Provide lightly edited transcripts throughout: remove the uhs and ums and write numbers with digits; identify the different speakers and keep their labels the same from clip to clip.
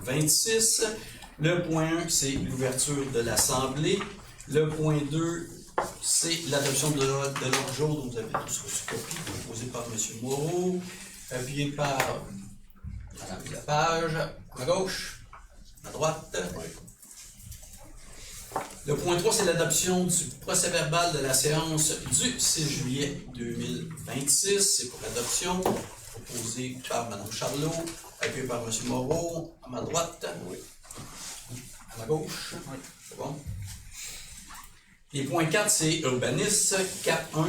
Speaker 1: 2026. Le point 1, c'est l'ouverture de l'Assemblée. Le point 2, c'est l'adoption de l'ordre jour dont vous avez tous reçu copie, proposé par M. Moreau, appuyé par Mme Lepage, à gauche, à droite. Le point 3, c'est l'adoption du procès-verbal de la séance du 6 juillet 2026. C'est pour l'adoption, proposé par Mme Charlot, appuyé par M. Moreau, à ma droite, à ma gauche. C'est bon. Et point 4, c'est urbanisme. 4.1,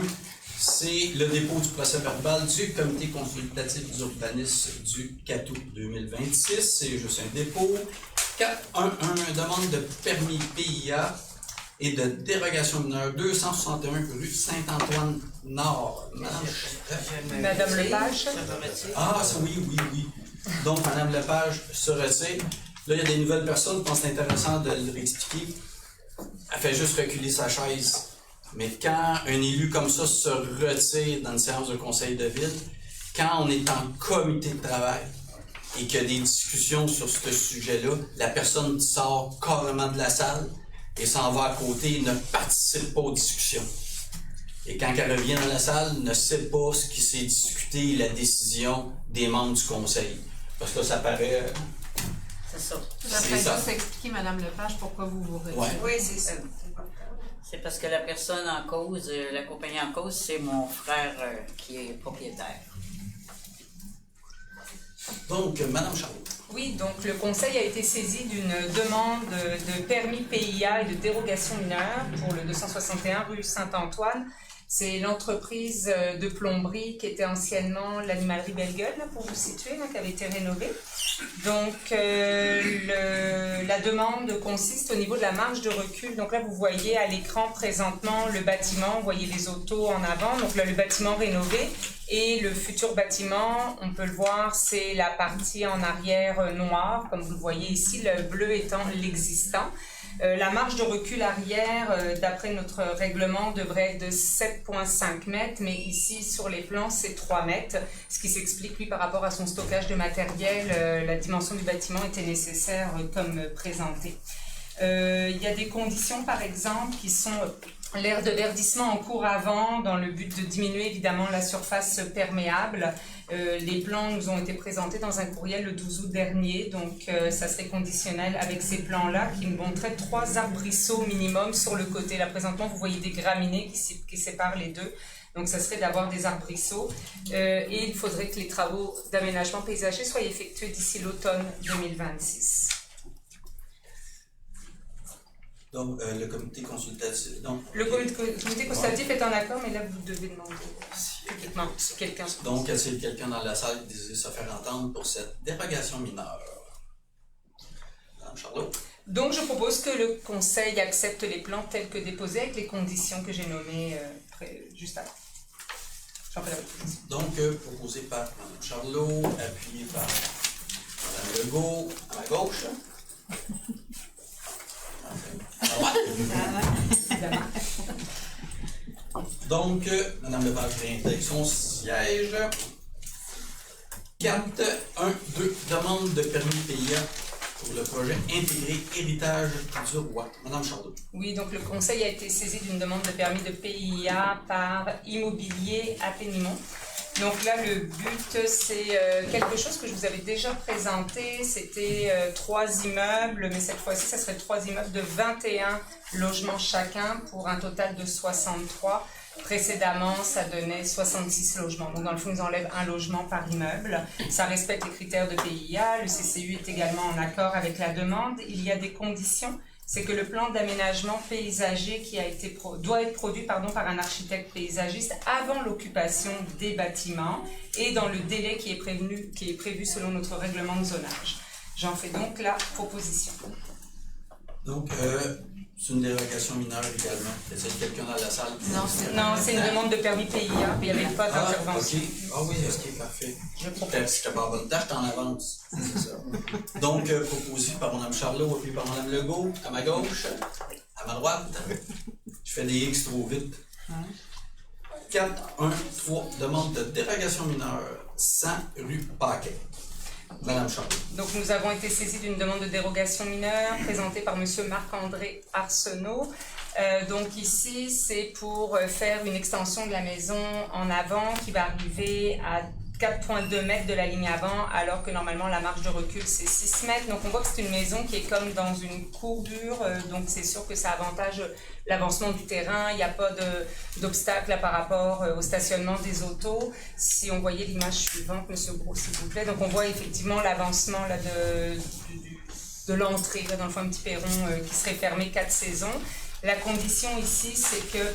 Speaker 1: c'est le dépôt du procès-verbal du comité consultatif d'urbanisme du 4 août 2026. C'est juste un dépôt. 4.1.1, demande de permis PIA et de dérogation mineure 261 rue Saint-Antoine-Nord.
Speaker 2: Madame Lepage.
Speaker 1: Ah, oui. Donc, Mme Lepage se retire. Là, il y a des nouvelles personnes, je pense que c'est intéressant de le réexpliquer. Elle fait juste reculer sa chaise. Mais quand un élu comme ça se retire dans une séance de conseil de ville, quand on est en comité de travail et qu'il y a des discussions sur ce sujet-là, la personne sort carrément de la salle et s'en va à côté et ne participe pas aux discussions. Et quand elle revient dans la salle, ne sait pas ce qui s'est discuté et la décision des membres du conseil. Parce que là, ça paraît...
Speaker 3: C'est ça.
Speaker 4: J'aimerais juste expliquer, Mme Lepage, pourquoi vous vous retirez.
Speaker 1: Ouais.
Speaker 2: Oui, c'est ça.
Speaker 3: C'est parce que la personne en cause, la compagnie en cause, c'est mon frère qui est propriétaire.
Speaker 1: Donc, Mme Charlot.
Speaker 2: Oui, donc le Conseil a été saisi d'une demande de permis PIA et de dérogation mineure pour le 261 rue Saint-Antoine. C'est l'entreprise de plomberie qui était anciennement l'animalerie Belle-Gueule, pour vous situer, qui avait été rénovée. Donc, la demande consiste au niveau de la marge de recul. Donc là, vous voyez à l'écran présentement le bâtiment, vous voyez les autos en avant. Donc là, le bâtiment rénové et le futur bâtiment, on peut le voir, c'est la partie en arrière noire, comme vous le voyez ici, le bleu étant l'existant. La marge de recul arrière, d'après notre règlement, devrait être de 7,5 mètres, mais ici, sur les plans, c'est 3 mètres, ce qui s'explique, lui, par rapport à son stockage de matériel, la dimension du bâtiment était nécessaire comme présenté. Il y a des conditions, par exemple, qui sont l'aire de verdissement en cours avant, dans le but de diminuer, évidemment, la surface perméable. Les plans nous ont été présentés dans un courriel le 12 août dernier, donc ça serait conditionnel avec ces plans-là qui nous montraient 3 arbrisseaux minimum sur le côté. Là, présentement, vous voyez des graminées qui séparent les deux, donc ça serait d'avoir des arbrisseaux. Et il faudrait que les travaux d'aménagement paysager soient effectués d'ici l'automne 2026.
Speaker 1: Donc, le comité consultatif...
Speaker 2: Le comité consultatif est en accord, mais là, vous devez demander publiquement si quelqu'un...
Speaker 1: Donc, est-ce qu'il y a quelqu'un dans la salle qui désire se faire entendre pour cette dérogation mineure? Mme Charlot.
Speaker 2: Donc, je propose que le Conseil accepte les plans tels que déposés avec les conditions que j'ai nommées juste avant. J'en fais la proposition.
Speaker 1: Donc, proposé par Mme Charlot, appuyé par Mme Legault, à ma gauche. Donc, Mme Lepage réintègre son siège. 4, 1, 2, demande de permis PIA pour le projet intégré héritage du roi. Mme Charlot.
Speaker 2: Oui, donc le Conseil a été saisi d'une demande de permis de PIA par Immobilier à Pénimont. Donc là, le but, c'est quelque chose que je vous avais déjà présenté. C'était 3 immeubles, mais cette fois-ci, ça serait 3 immeubles de 21 logements chacun pour un total de 63. Précédemment, ça donnait 66 logements. Donc, dans le fond, ils enlèvent un logement par immeuble. Ça respecte les critères de PIA. Le CCU est également en accord avec la demande. Il y a des conditions. C'est que le plan d'aménagement paysager qui a été doit être produit par un architecte paysagiste avant l'occupation des bâtiments et dans le délai qui est prévu selon notre règlement de zonage. J'en fais donc la proposition.
Speaker 1: Donc, c'est une dérogation mineure également. Est-ce qu'il y a quelqu'un dans la salle?
Speaker 2: Non, c'est une demande de permis PIA, mais il n'y avait pas d'intervention.
Speaker 1: OK. Ah oui, ok, parfait.
Speaker 2: Je propose.
Speaker 1: Je t'ai pas en bonne tâche, t'en avance. C'est ça. Donc, proposé par Mme Charlot, puis par Mme Legault, à ma gauche, à ma droite. Je fais des X trop vite. 4, 1, 3, demande de dérogation mineure, 100 rue Paquet. Madame Charlot.
Speaker 2: Donc nous avons été saisis d'une demande de dérogation mineure présentée par M. Marc-André Arsenault. Donc ici, c'est pour faire une extension de la maison en avant qui va arriver à 4,2 mètres de la ligne avant, alors que normalement la marge de recul c'est 6 mètres. Donc on voit que c'est une maison qui est comme dans une courbure, donc c'est sûr que ça avantage l'avancement du terrain. Il n'y a pas d'obstacle par rapport au stationnement des autos. Si on voyait l'image suivante, M. Gros, s'il vous plaît. Donc on voit effectivement l'avancement là de l'entrée, là dans le fond un petit perron qui serait fermé 4 saisons. La condition ici, c'est que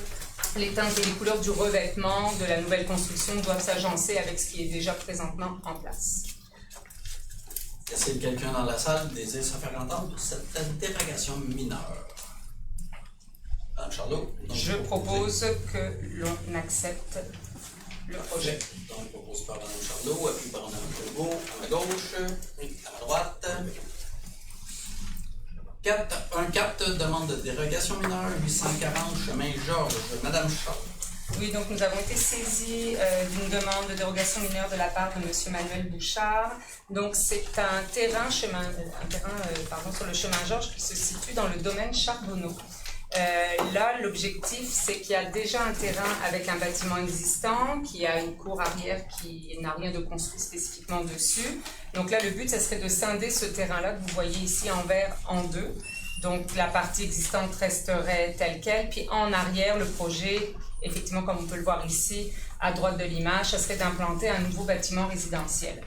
Speaker 2: les teintes et les couleurs du revêtement de la nouvelle construction doivent s'agencer avec ce qui est déjà présentement en place.
Speaker 1: Est-ce que quelqu'un dans la salle désire se faire entendre pour cette dérogation mineure? Madame Charlot?
Speaker 2: Je propose que l'on accepte le projet.
Speaker 1: Donc, proposé par Madame Charlot, appuyé par Madame Legault, à ma gauche, à ma droite. 4 demande de dérogation mineure, 840 chemin Georges, Madame Charlot.
Speaker 2: Oui, donc nous avons été saisis d'une demande de dérogation mineure de la part de M. Manuel Bouchard. Donc c'est un terrain, sur le chemin Georges qui se situe dans le domaine Charbonneau. Là, l'objectif, c'est qu'il y a déjà un terrain avec un bâtiment existant, qui a une cour arrière qui n'a rien de construit spécifiquement dessus. Donc là, le but, ça serait de scinder ce terrain-là que vous voyez ici en vert en deux. Donc la partie existante resterait telle quelle, puis en arrière, le projet, effectivement, comme on peut le voir ici, à droite de l'image, ça serait d'implanter un nouveau bâtiment résidentiel.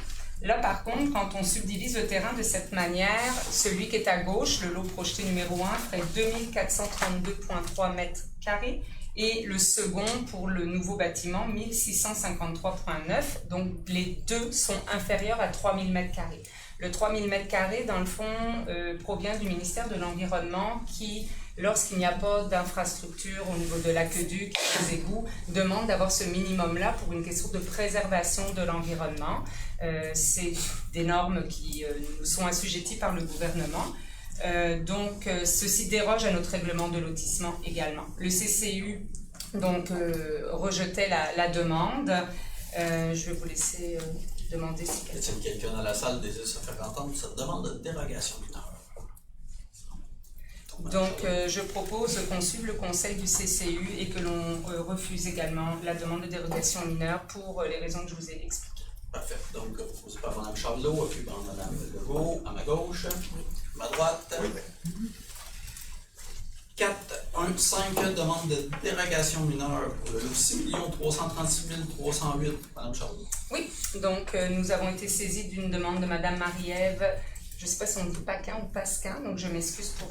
Speaker 2: Là, par contre, quand on subdivise le terrain de cette manière, celui qui est à gauche, le lot projeté numéro 1, ferait 2432,3 mètres carrés et le second, pour le nouveau bâtiment, 1653,9. Donc, les deux sont inférieurs à 3000 mètres carrés. Le 3000 mètres carrés, dans le fond, provient du ministère de l'Environnement qui, lorsqu'il n'y a pas d'infrastructure au niveau de l'aqueduc, des égouts, demande d'avoir ce minimum-là pour une question de préservation de l'environnement. C'est des normes qui nous sont assujetties par le gouvernement. Donc, ceci déroge à notre règlement de lotissement également. Le CCU donc, rejetait la demande. Je vais vous laisser demander si
Speaker 1: quelqu'un dans la salle désire se faire entendre cette demande de dérogation mineure.
Speaker 2: Donc, je propose qu'on suive le conseil du CCU et que l'on refuse également la demande de dérogation mineure pour les raisons que je vous ai expliquées.
Speaker 1: Parfait. Donc, proposé par Mme Charlot, appuyé par Mme Legault, à ma gauche, à ma droite. Oui. 4.1.5, demande de dérogation mineure pour le 6 336 308, Mme Charlot.
Speaker 2: Oui, donc nous avons été saisis d'une demande de Mme Marie-Ève, je ne sais pas si on dit Paquin ou Pasquin, donc je m'excuse pour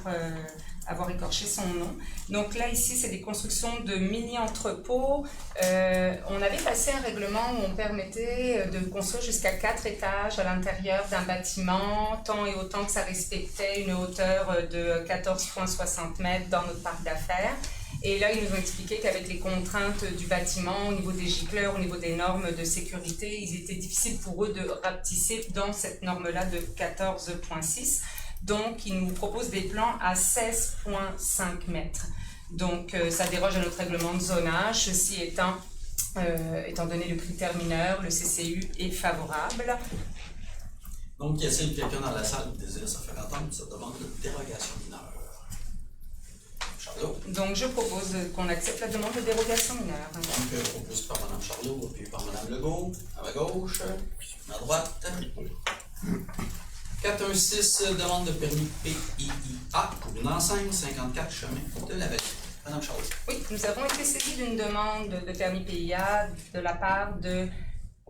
Speaker 2: avoir écorché son nom. Donc là, ici, c'est des constructions de mini-entrepôts. On avait passé un règlement où on permettait de construire jusqu'à 4 étages à l'intérieur d'un bâtiment, tant et autant que ça respectait une hauteur de 14,60 mètres dans notre parc d'affaires. Et là, ils nous ont expliqué qu'avec les contraintes du bâtiment, au niveau des gicleurs, au niveau des normes de sécurité, il était difficile pour eux de rapetisser dans cette norme-là de 14,6. Donc, ils nous proposent des plans à 16,5 mètres. Donc, ça déroge à notre règlement de zonage. Ceci étant donné le critère mineur, le CCU est favorable.
Speaker 1: Donc, y a-t-il quelqu'un dans la salle qui désire se faire entendre cette demande de dérogation mineure? Charlot.
Speaker 2: Donc, je propose qu'on accepte la demande de dérogation mineure.
Speaker 1: Donc, proposé par Mme Charlot, puis par Mme Legault, à ma gauche, à ma droite. 416, demande de permis PIIA pour une enseigne 54 chemin de la Vallée. Mme Charlot.
Speaker 2: Oui, nous avons été saisis d'une demande de permis PIA de la part de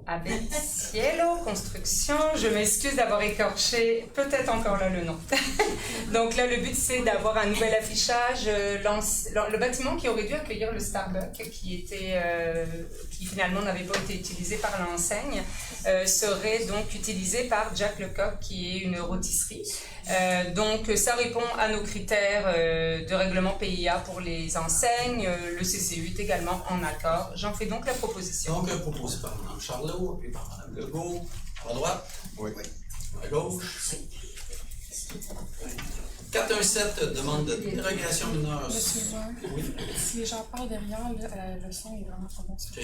Speaker 2: Abelcielo Construction. Je m'excuse d'avoir écorché peut-être encore là le nom. Donc là, le but, c'est d'avoir un nouvel affichage. Le bâtiment qui aurait dû accueillir le Starbucks, qui finalement n'avait pas été utilisé par l'enseigne, serait donc utilisé par Jack Lecoq, qui est une rôtisserie. Donc ça répond à nos critères de règlement PIA pour les enseignes. Le CCU est également en accord. J'en fais donc la proposition.
Speaker 1: Donc proposé par Mme Charlot, puis par Mme Legault, à ma droite, oui. À ma gauche. 417, demande de dérogation mineure.
Speaker 5: Monsieur le maire,
Speaker 1: oui.
Speaker 5: Si j'en parle derrière, le son est vraiment pas bon.
Speaker 1: OK.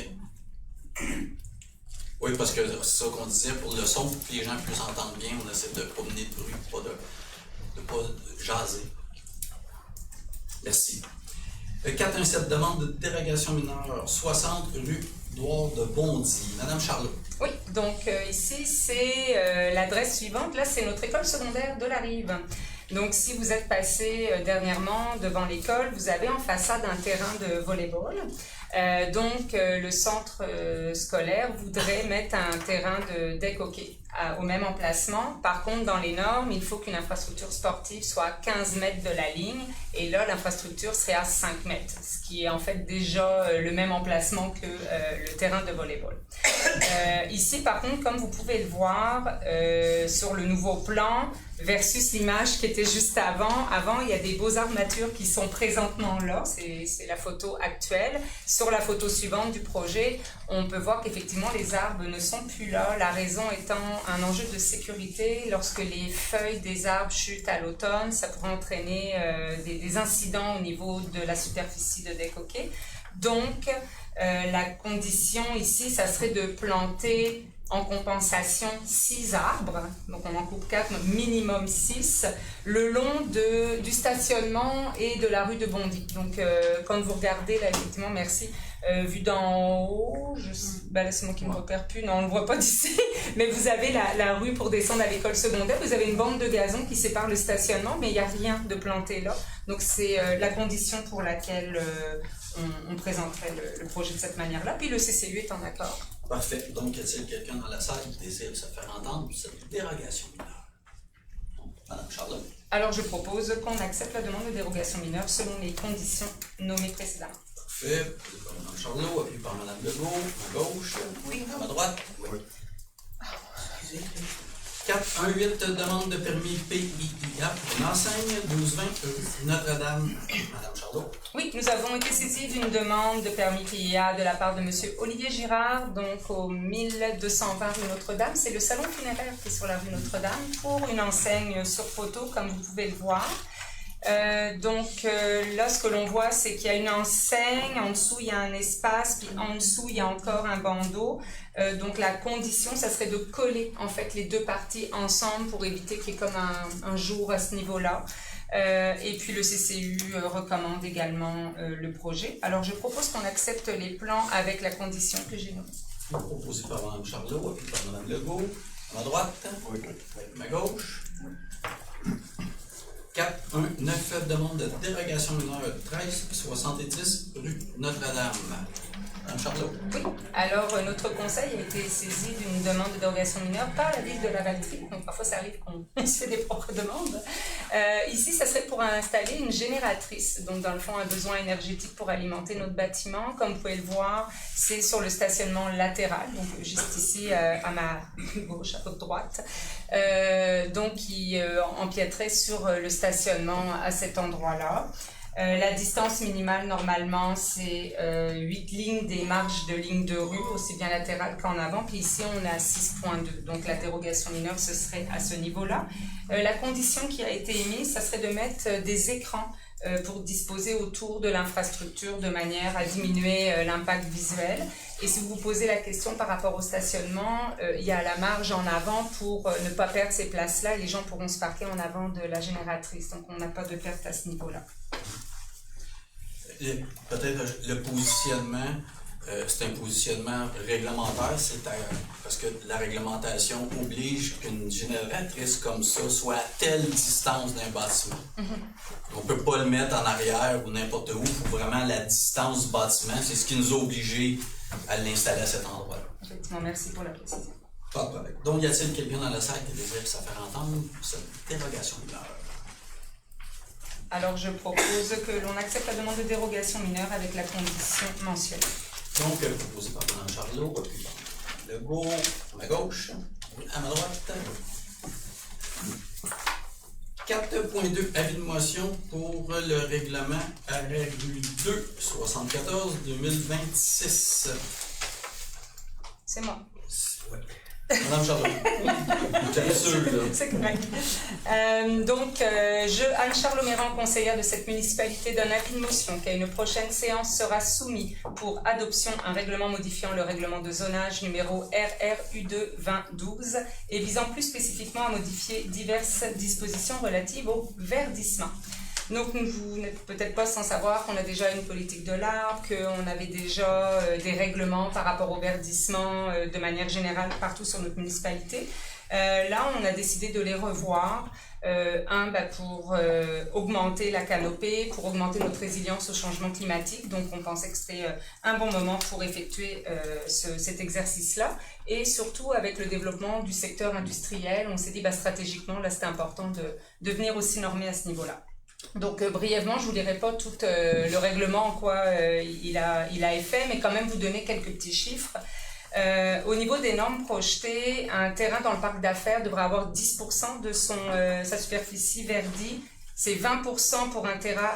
Speaker 1: Oui, parce que c'est ça qu'on disait, pour le son, pour que les gens puissent entendre bien, on essaie de promener de bruit, de pas jaser. Merci. 417, demande de dérogation mineure, 60 rue Édouard de Bondy. Madame Charlot.
Speaker 2: Oui, donc ici, c'est l'adresse suivante. Là, c'est notre école secondaire de la Rive. Donc, si vous êtes passé dernièrement devant l'école, vous avez en façade un terrain de volley-ball. Donc, le centre scolaire voudrait mettre un terrain de deck hockey au même emplacement. Par contre, dans les normes, il faut qu'une infrastructure sportive soit à 15 mètres de la ligne. Et là, l'infrastructure serait à 5 mètres, ce qui est en fait déjà le même emplacement que le terrain de volley-ball. Ici, par contre, comme vous pouvez le voir sur le nouveau plan, versus l'image qui était juste avant. Avant, il y a des beaux arbres nature qui sont présentement là. C'est la photo actuelle. Sur la photo suivante du projet, on peut voir qu'effectivement, les arbres ne sont plus là. La raison étant un enjeu de sécurité. Lorsque les feuilles des arbres chutent à l'automne, ça pourrait entraîner des incidents au niveau de la superficie de deck hockey. Donc, la condition ici, ça serait de planter en compensation 6 arbres, donc on en coupe 4, minimum 6, le long du stationnement et de la rue de Bondy. Donc quand vous regardez là, effectivement, merci, vu d'en haut, là c'est moi qui ne me repère plus, non on ne le voit pas d'ici, mais vous avez la rue pour descendre à l'école secondaire, vous avez une bande de gazon qui sépare le stationnement, mais il n'y a rien de planté là, donc c'est la condition pour laquelle on présenterait le projet de cette manière-là, puis le CCU est en accord.
Speaker 1: Parfait. Donc, y a-t-il quelqu'un dans la salle qui désire se faire entendre pour cette dérogation mineure? Madame Charlotte.
Speaker 2: Alors, je propose qu'on accepte la demande de dérogation mineure selon les conditions nommées précédemment.
Speaker 1: Parfait. Posé par Mme Charlot, appuyé par Mme Legault, à gauche. Oui. À ma droite. Oui. 418, demande de permis PIIA pour une enseigne, 1220 Notre-Dame. Madame Charlot.
Speaker 2: Oui, nous avons été saisis d'une demande de permis PIA de la part de M. Olivier Girard, donc au 1220 rue Notre-Dame. C'est le salon funéraire qui est sur la rue Notre-Dame pour une enseigne sur photo, comme vous pouvez le voir. Là, ce que l'on voit, c'est qu'il y a une enseigne, en dessous, il y a un espace, puis en dessous, il y a encore un bandeau. Donc, la condition, ça serait de coller, en fait, les deux parties ensemble pour éviter qu'il y ait comme un jour à ce niveau-là. Et puis, le CCU recommande également le projet. Alors, je propose qu'on accepte les plans avec la condition que j'ai nommée.
Speaker 1: Proposé par Mme Charlot, appuyé par Mme Legault. À ma droite. Oui. À ma gauche. 419, demande de dérogation mineure 1370 rue Notre-Dame. Mme Charlot.
Speaker 2: Oui, alors notre conseil a été saisi d'une demande de dérogation mineure par la ville de Lavaltrie. Donc parfois ça arrive qu'on se fait des propres demandes. Ici, ça serait pour installer une génératrice. Donc dans le fond, un besoin énergétique pour alimenter notre bâtiment. Comme vous pouvez le voir, c'est sur le stationnement latéral, donc juste ici à ma gauche, à votre droite. Donc qui empiéterait sur le stationnement à cet endroit-là. La distance minimale, normalement, c'est 8 lignes des marges de lignes de rue, aussi bien latérales qu'en avant. Puis ici, on est à 6.2. Donc, la dérogation mineure, ce serait à ce niveau-là. La condition qui a été émise, ça serait de mettre des écrans pour disposer autour de l'infrastructure de manière à diminuer l'impact visuel. Et si vous vous posez la question par rapport au stationnement, il y a la marge en avant pour ne pas perdre ces places-là et les gens pourront se parquer en avant de la génératrice. Donc, on n'a pas de perte à ce niveau-là.
Speaker 1: Peut-être le positionnement, c'est un positionnement réglementaire, parce que la réglementation oblige qu'une génératrice comme ça soit à telle distance d'un bâtiment. On ne peut pas le mettre en arrière ou n'importe où, il faut vraiment la distance du bâtiment, c'est ce qui nous a obligés à l'installer à cet endroit-là.
Speaker 2: Effectivement, merci pour la précision.
Speaker 1: Pas de problème. Donc, y a-t-il quelqu'un dans la salle qui désire se faire entendre pour cette dérogation mineure?
Speaker 2: Alors, je propose que l'on accepte la demande de dérogation mineure avec la condition mentionnée.
Speaker 1: Donc, proposé par Mme Charlot, puis par Legault, à ma gauche, à ma droite. 4.2, avis de motion pour le règlement arrêt rue 2, 74, 2026.
Speaker 2: C'est moi.
Speaker 1: Ouais. Madame Charlot. J'aime sûr, là.
Speaker 2: C'est correct. Anne Charlot-Méran, conseillère de cette municipalité, donne avis de motion qu'à une prochaine séance sera soumis pour adoption un règlement modifiant le règlement de zonage numéro RRU2-2012 et visant plus spécifiquement à modifier diverses dispositions relatives au verdissement. Donc, vous n'êtes peut-être pas sans savoir qu'on a déjà une politique de l'arbre, qu'on avait déjà des règlements par rapport au verdissement de manière générale partout sur notre municipalité. Là, on a décidé de les revoir. Pour augmenter la canopée, pour augmenter notre résilience au changement climatique. Donc, on pensait que c'était un bon moment pour effectuer cet exercice-là. Et surtout, avec le développement du secteur industriel, on s'est dit stratégiquement, là, c'était important de venir aussi normer à ce niveau-là. Donc, brièvement, je ne vous lirai pas tout le règlement, en quoi il a effet, mais quand même vous donner quelques petits chiffres. Au niveau des normes projetées, un terrain dans le parc d'affaires devrait avoir 10% de sa superficie verdie. C'est 20% pour un terrain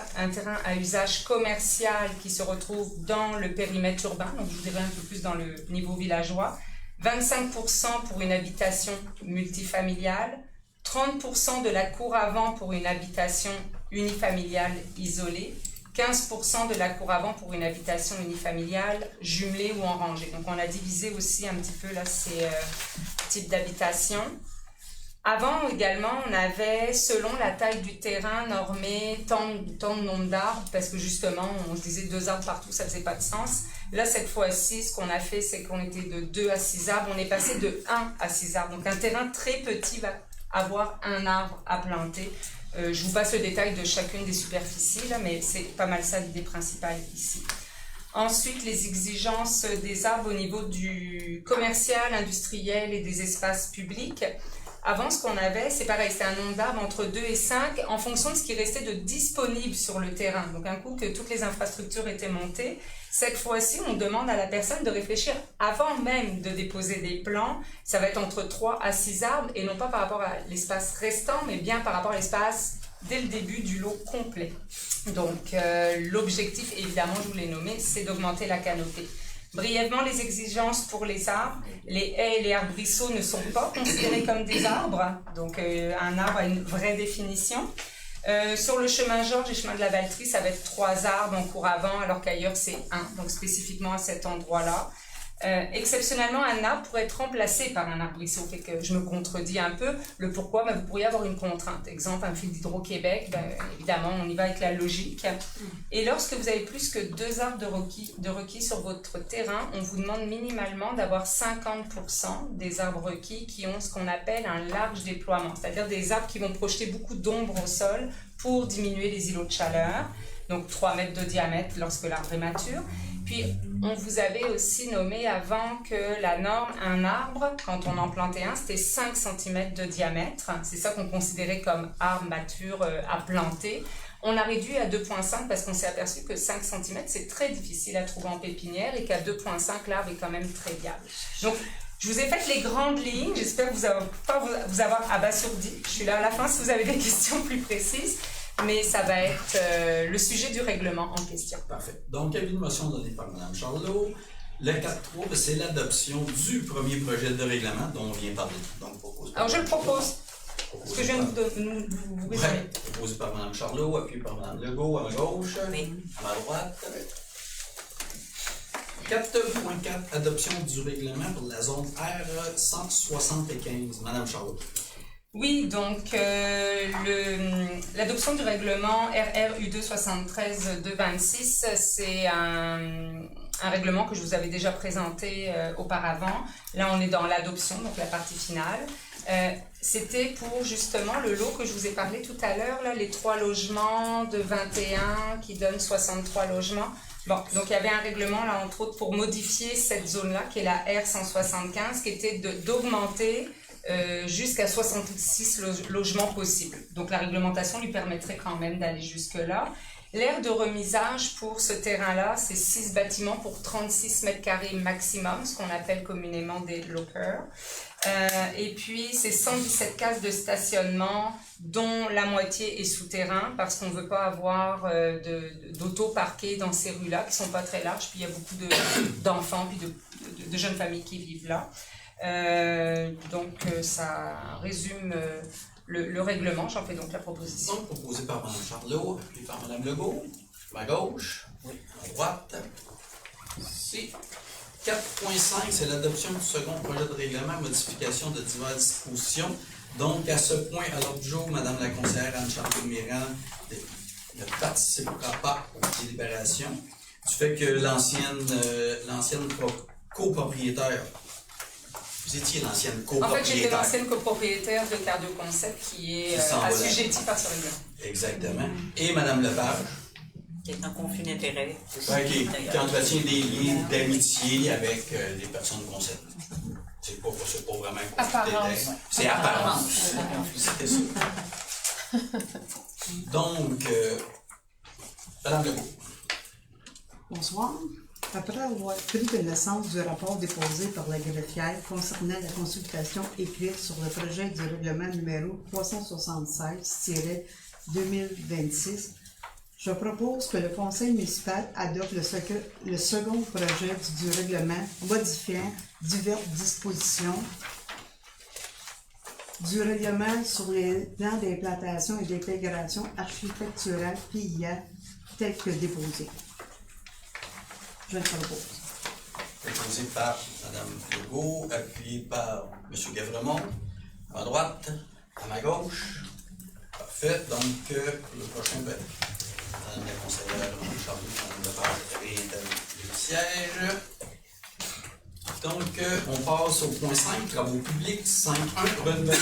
Speaker 2: à usage commercial qui se retrouve dans le périmètre urbain, donc je vous dirai un peu plus dans le niveau villageois. 25% pour une habitation multifamiliale. 30% de la cour avant pour une habitation unifamiliale isolée. 15% de la cour avant pour une habitation unifamiliale jumelée ou en rangée. Donc, on a divisé aussi un petit peu là, ces types d'habitation. Avant, également, on avait, selon la taille du terrain, normé tant de nombre d'arbres, parce que justement, on se disait 2 arbres partout, ça ne faisait pas de sens. Là, cette fois-ci, ce qu'on a fait, c'est qu'on était de 2 à 6 arbres. On est passé de 1 à 6 arbres. Donc, un terrain très petit va avoir un arbre à planter. Je vous passe le détail de chacune des superficies, là, mais c'est pas mal ça l'idée principale ici. Ensuite, les exigences des arbres au niveau du commercial, industriel et des espaces publics. Avant, ce qu'on avait, c'est pareil, c'était un nombre d'arbres entre 2 et 5 en fonction de ce qui restait de disponible sur le terrain. Donc, un coup que toutes les infrastructures étaient montées, cette fois-ci, on demande à la personne de réfléchir avant même de déposer des plans. Ça va être entre 3 à 6 arbres et non pas par rapport à l'espace restant, mais bien par rapport à l'espace dès le début du lot complet. Donc, l'objectif, évidemment, je vous l'ai nommé, c'est d'augmenter la canopée. Brièvement, les exigences pour les arbres. Les haies et les arbrisseaux ne sont pas considérés comme des arbres. Donc, un arbre a une vraie définition. Sur le chemin Georges et chemin de la Valtrie, ça va être 3 arbres en cours avant, alors qu'ailleurs, c'est 1. Donc, spécifiquement à cet endroit-là. Exceptionnellement, un arbre pourrait être remplacé par un arbrisseau. Fait que je me contredis un peu. Le pourquoi, vous pourriez avoir une contrainte. Exemple, un fil d'Hydro-Québec, évidemment, on y va avec la logique. Et lorsque vous avez plus que 2 arbres de requis sur votre terrain, on vous demande minimalement d'avoir 50% des arbres requis qui ont ce qu'on appelle un large déploiement, c'est-à-dire des arbres qui vont projeter beaucoup d'ombre au sol pour diminuer les îlots de chaleur. Donc 3 mètres de diamètre lorsque l'arbre est mature. Puis, on vous avait aussi nommé avant que la norme, un arbre, quand on en plantait un, c'était 5 cm de diamètre. C'est ça qu'on considérait comme arbre mature à planter. On a réduit à 2,5 parce qu'on s'est aperçu que 5 cm, c'est très difficile à trouver en pépinière et qu'à 2,5, l'arbre est quand même très viable. Donc, je vous ai fait les grandes lignes. J'espère que pas vous avoir abasourdi. Je suis là à la fin si vous avez des questions plus précises. Mais ça va être le sujet du règlement en question.
Speaker 1: Parfait. Donc, avis de motion donné par Mme Charlot. Le 4.3, c'est l'adoption du premier projet de règlement dont on vient parler. Donc,
Speaker 2: alors, je le propose. Ce que je viens de vous résumer.
Speaker 1: Proposé par Mme Charlot, appuyé par Mme Legault à ma gauche,
Speaker 3: Oui.
Speaker 1: à ma droite. 4.4, adoption du règlement pour la zone R 175. Mme Charlot.
Speaker 2: Oui, donc l'adoption du règlement RRU2-73-226, c'est un règlement que je vous avais déjà présenté auparavant. Là, on est dans l'adoption, donc la partie finale. C'était pour justement le lot que je vous ai parlé tout à l'heure, là, les 3 logements de 21 qui donnent 63 logements. Bon, donc il y avait un règlement là, entre autres, pour modifier cette zone-là, qui est la R175, qui était d'augmenter jusqu'à 66 logements possibles. Donc la réglementation lui permettrait quand même d'aller jusque-là. L'aire de remisage pour ce terrain-là, c'est 6 bâtiments pour 36 mètres carrés maximum, ce qu'on appelle communément des lockers. Et puis, c'est 117 cases de stationnement, dont la moitié est souterrain, parce qu'on ne veut pas avoir d'auto parquées dans ces rues-là, qui ne sont pas très larges. Puis, il y a beaucoup d'enfants, puis de jeunes familles qui vivent là. Ça résume le règlement. J'en fais donc la proposition.
Speaker 1: Donc, proposé par Mme Charlot, appuyé par Mme Legault. À ma gauche, à droite. C'est 4.5, c'est l'adoption du second projet de règlement, modification de diverses dispositions. Donc, à ce point, à l'ordre du jour, Mme la conseillère Anne-Charlotte-Mirand ne participera pas aux délibérations du fait que l'ancienne copropriétaire, vous étiez l'ancienne copropriétaire.
Speaker 2: En fait, j'étais l'ancienne copropriétaire de Terre de Concept qui est assujettie par ce règlement.
Speaker 1: Exactement. Et Mme Lepage,
Speaker 3: Qui est en conflit d'intérêt.
Speaker 1: qui entretient des liens d'amitié avec les personnes concernées. C'est pas vraiment un conflit d'intérêt. C'est apparent. C'était ça. Donc, Mme Legault.
Speaker 5: Bonsoir. Après avoir pris connaissance du rapport déposé par la greffière concernant la consultation écrite sur le projet du règlement numéro 376-2026, je propose que le conseil municipal adopte le second projet du règlement modifiant diverses dispositions du règlement sur les plans d'implantation et d'intégration architecturale PIA tel que déposé. Je le propose.
Speaker 1: Proposé par Mme Legault, appuyé par M. Guévremont, à ma droite, à ma gauche. Parfait. Donc, le prochain, Mme la conseillère Charlotte, Mme Lepage réinstalle le siège. Donc, on passe au point 5, travaux publics. 5.1, renouvellement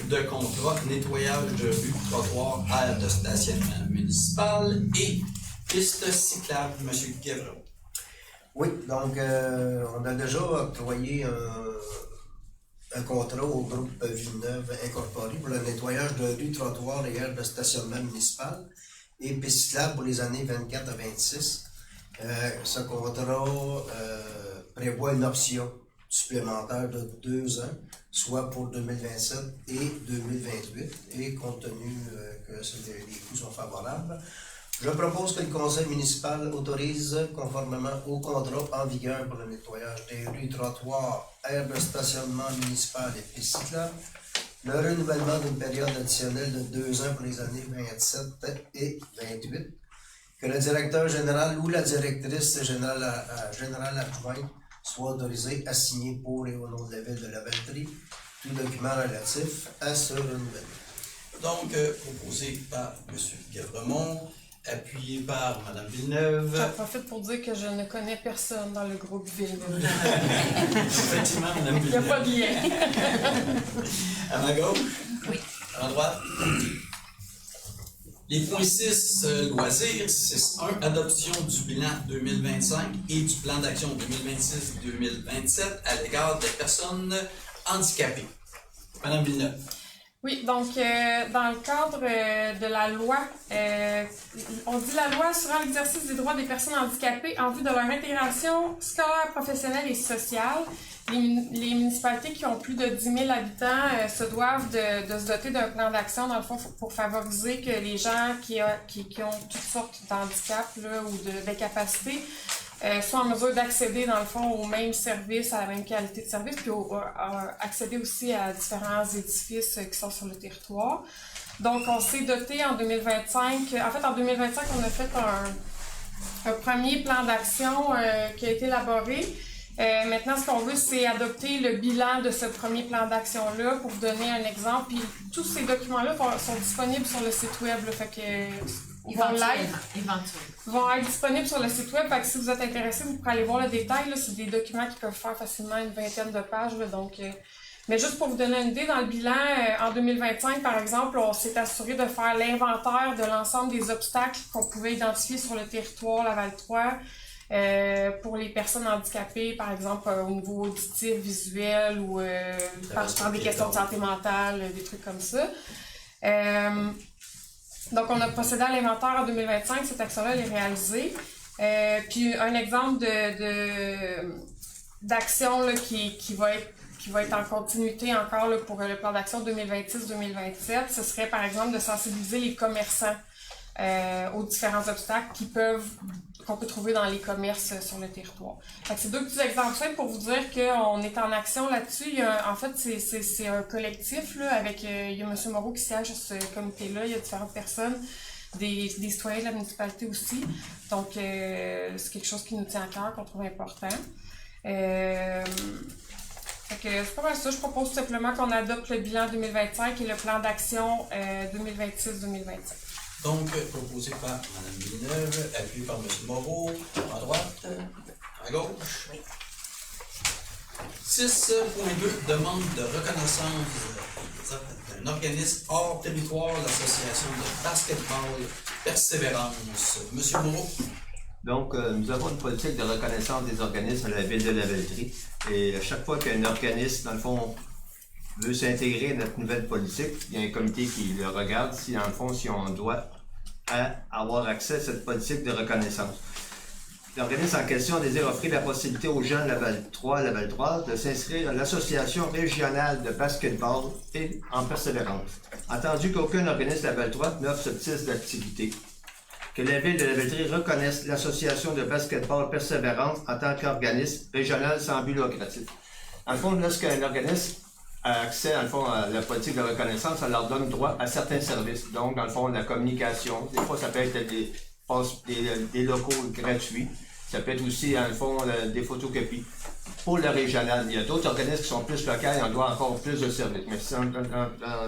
Speaker 1: de contrat, nettoyage de rues, trottoirs, aires de stationnement municipal et piste cyclable. M. Guévremont.
Speaker 6: Oui, donc on a déjà octroyé un contrat au groupe Villeneuve Incorporé pour le nettoyage de rues, trottoirs et aires de stationnement municipal et pistes cyclables pour les années 24 à 26. Ce contrat prévoit une option supplémentaire de 2 ans, soit pour 2027 et 2028, et compte tenu que les coûts sont favorables, je propose que le conseil municipal autorise, conformément au contrat en vigueur pour le nettoyage des rues, trottoirs, aires de stationnement municipal et pistes cyclables, le renouvellement d'une période additionnelle de 2 ans pour les années 27 et 28, que le directeur général ou la directrice générale adjointe soit autorisé à signer pour et au nom de la ville de Lavaltrie tout document relatif à ce renouvellement.
Speaker 1: Donc, proposé par M. Guévremont, appuyé par Mme Villeneuve.
Speaker 4: J'en profite pour dire que je ne connais personne dans le groupe Villeneuve.
Speaker 1: Effectivement, Mme Villeneuve.
Speaker 4: Il n'y a pas de lien.
Speaker 1: À ma gauche?
Speaker 3: Oui.
Speaker 1: À ma droite? Les points 6, loisirs. 6.1, adoption du bilan 2025 et du plan d'action 2026-2027 à l'égard des personnes handicapées. Mme Villeneuve.
Speaker 4: Oui, donc dans le cadre de la loi, on dit la loi assurant l'exercice des droits des personnes handicapées en vue de leur intégration scolaire, professionnelle et sociale. Les municipalités qui ont plus de 10 000 habitants se doivent de se doter d'un plan d'action, dans le fond, pour favoriser que les gens qui ont toutes sortes d'handicaps ou d'incapacités soient en mesure d'accéder, dans le fond, aux mêmes services, à la même qualité de service, puis accéder aussi à différents édifices qui sont sur le territoire. Donc, on s'est doté en 2025. En fait, en 2025, on a fait un premier plan d'action qui a été élaboré. Maintenant, ce qu'on veut, c'est adopter le bilan de ce premier plan d'action-là pour vous donner un exemple. Puis, tous ces documents-là sont disponibles sur le site web. Là, fait que, vont être disponibles sur le site web. Fait que si vous êtes intéressé, vous pourrez aller voir le détail. Là, c'est des documents qui peuvent faire facilement une 20aine de pages. Là, donc, mais juste pour vous donner une idée, dans le bilan, en 2025, par exemple, on s'est assuré de faire l'inventaire de l'ensemble des obstacles qu'on pouvait identifier sur le territoire Laval-3 pour les personnes handicapées, par exemple, au niveau auditif, visuel ou par des questions de santé mentale, des trucs comme ça. Donc, on a procédé à l'inventaire en 2025, cette action-là elle est réalisée. Puis, un exemple d'action là, qui va être en continuité encore là, pour le plan d'action 2026-2027, ce serait par exemple de sensibiliser les commerçants aux différents obstacles qu'on peut trouver dans les commerces sur le territoire. Fait que c'est deux petits exemples simples pour vous dire qu'on est en action là-dessus. En fait, c'est un collectif, là, avec il y a M. Moreau qui siège sur ce comité-là, il y a différentes personnes, des citoyens de la municipalité aussi. Donc, c'est quelque chose qui nous tient à cœur, qu'on trouve important. Fait que c'est pas mal ça. Je propose tout simplement qu'on adopte le bilan 2025 et le plan d'action 2026-2027.
Speaker 1: Donc, proposé par Mme Villeneuve, appuyé par M. Moreau, à droite, à gauche. 6.2, demande de reconnaissance d'un organisme hors territoire, l'association de basketball Persévérance. M. Moreau.
Speaker 7: Donc, nous avons une politique de reconnaissance des organismes à la ville de Lavaltrie. Et à chaque fois qu'un organisme, dans le fond, veut s'intégrer à notre nouvelle politique, il y a un comité qui le regarde si, dans le fond, si on doit avoir accès à cette politique de reconnaissance. L'organisme en question désire offrir la possibilité aux jeunes Laval 3 de s'inscrire dans l'association régionale de basketball et en persévérance. Entendu qu'aucun organisme Laval 3 n'offre ce type d'activité. Que la ville de Lavaltrie reconnaisse l'association de basketball Persévérance en tant qu'organisme régional sans but lucratif. En fond, lorsqu'un organisme a accès, dans le fond, à la politique de reconnaissance, ça leur donne droit à certains services. Donc, dans le fond, la communication, des fois, ça peut être des locaux gratuits. Ça peut être aussi, dans le fond, des photocopies. Pour le régional, il y a d'autres organismes qui sont plus locaux et on doit encore plus de services. Mais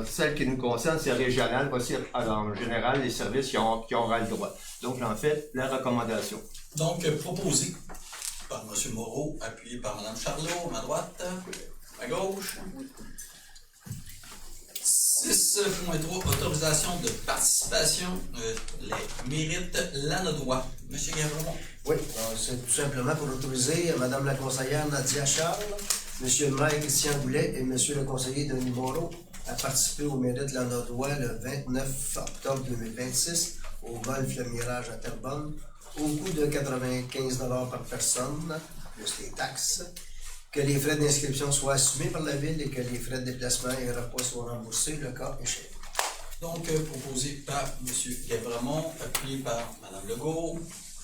Speaker 7: celle qui nous concerne, c'est régional. Voici, en général, les services qui aura le droit. Donc, j'en fais la recommandation.
Speaker 1: Donc, proposé par M. Moreau, appuyé par Mme Charlot, à droite, à gauche. 6.3, autorisation de participation, les mérites Lanaudois. M. Gavron.
Speaker 6: Oui, c'est tout simplement pour autoriser Mme la conseillère Nadia Charles, M. le maire Christian Goulet et M. le conseiller Denis Moreau à participer au mérite Lanaudois le 29 octobre 2026 au golf Le Mirage à Terrebonne au coût de 95 $ par personne, plus les taxes. Que les frais d'inscription soient assumés par la ville et que les frais de déplacement et repas soient remboursés, le cas échéant.
Speaker 1: Donc, proposé par M. Gavramont, appuyé par Mme Legault,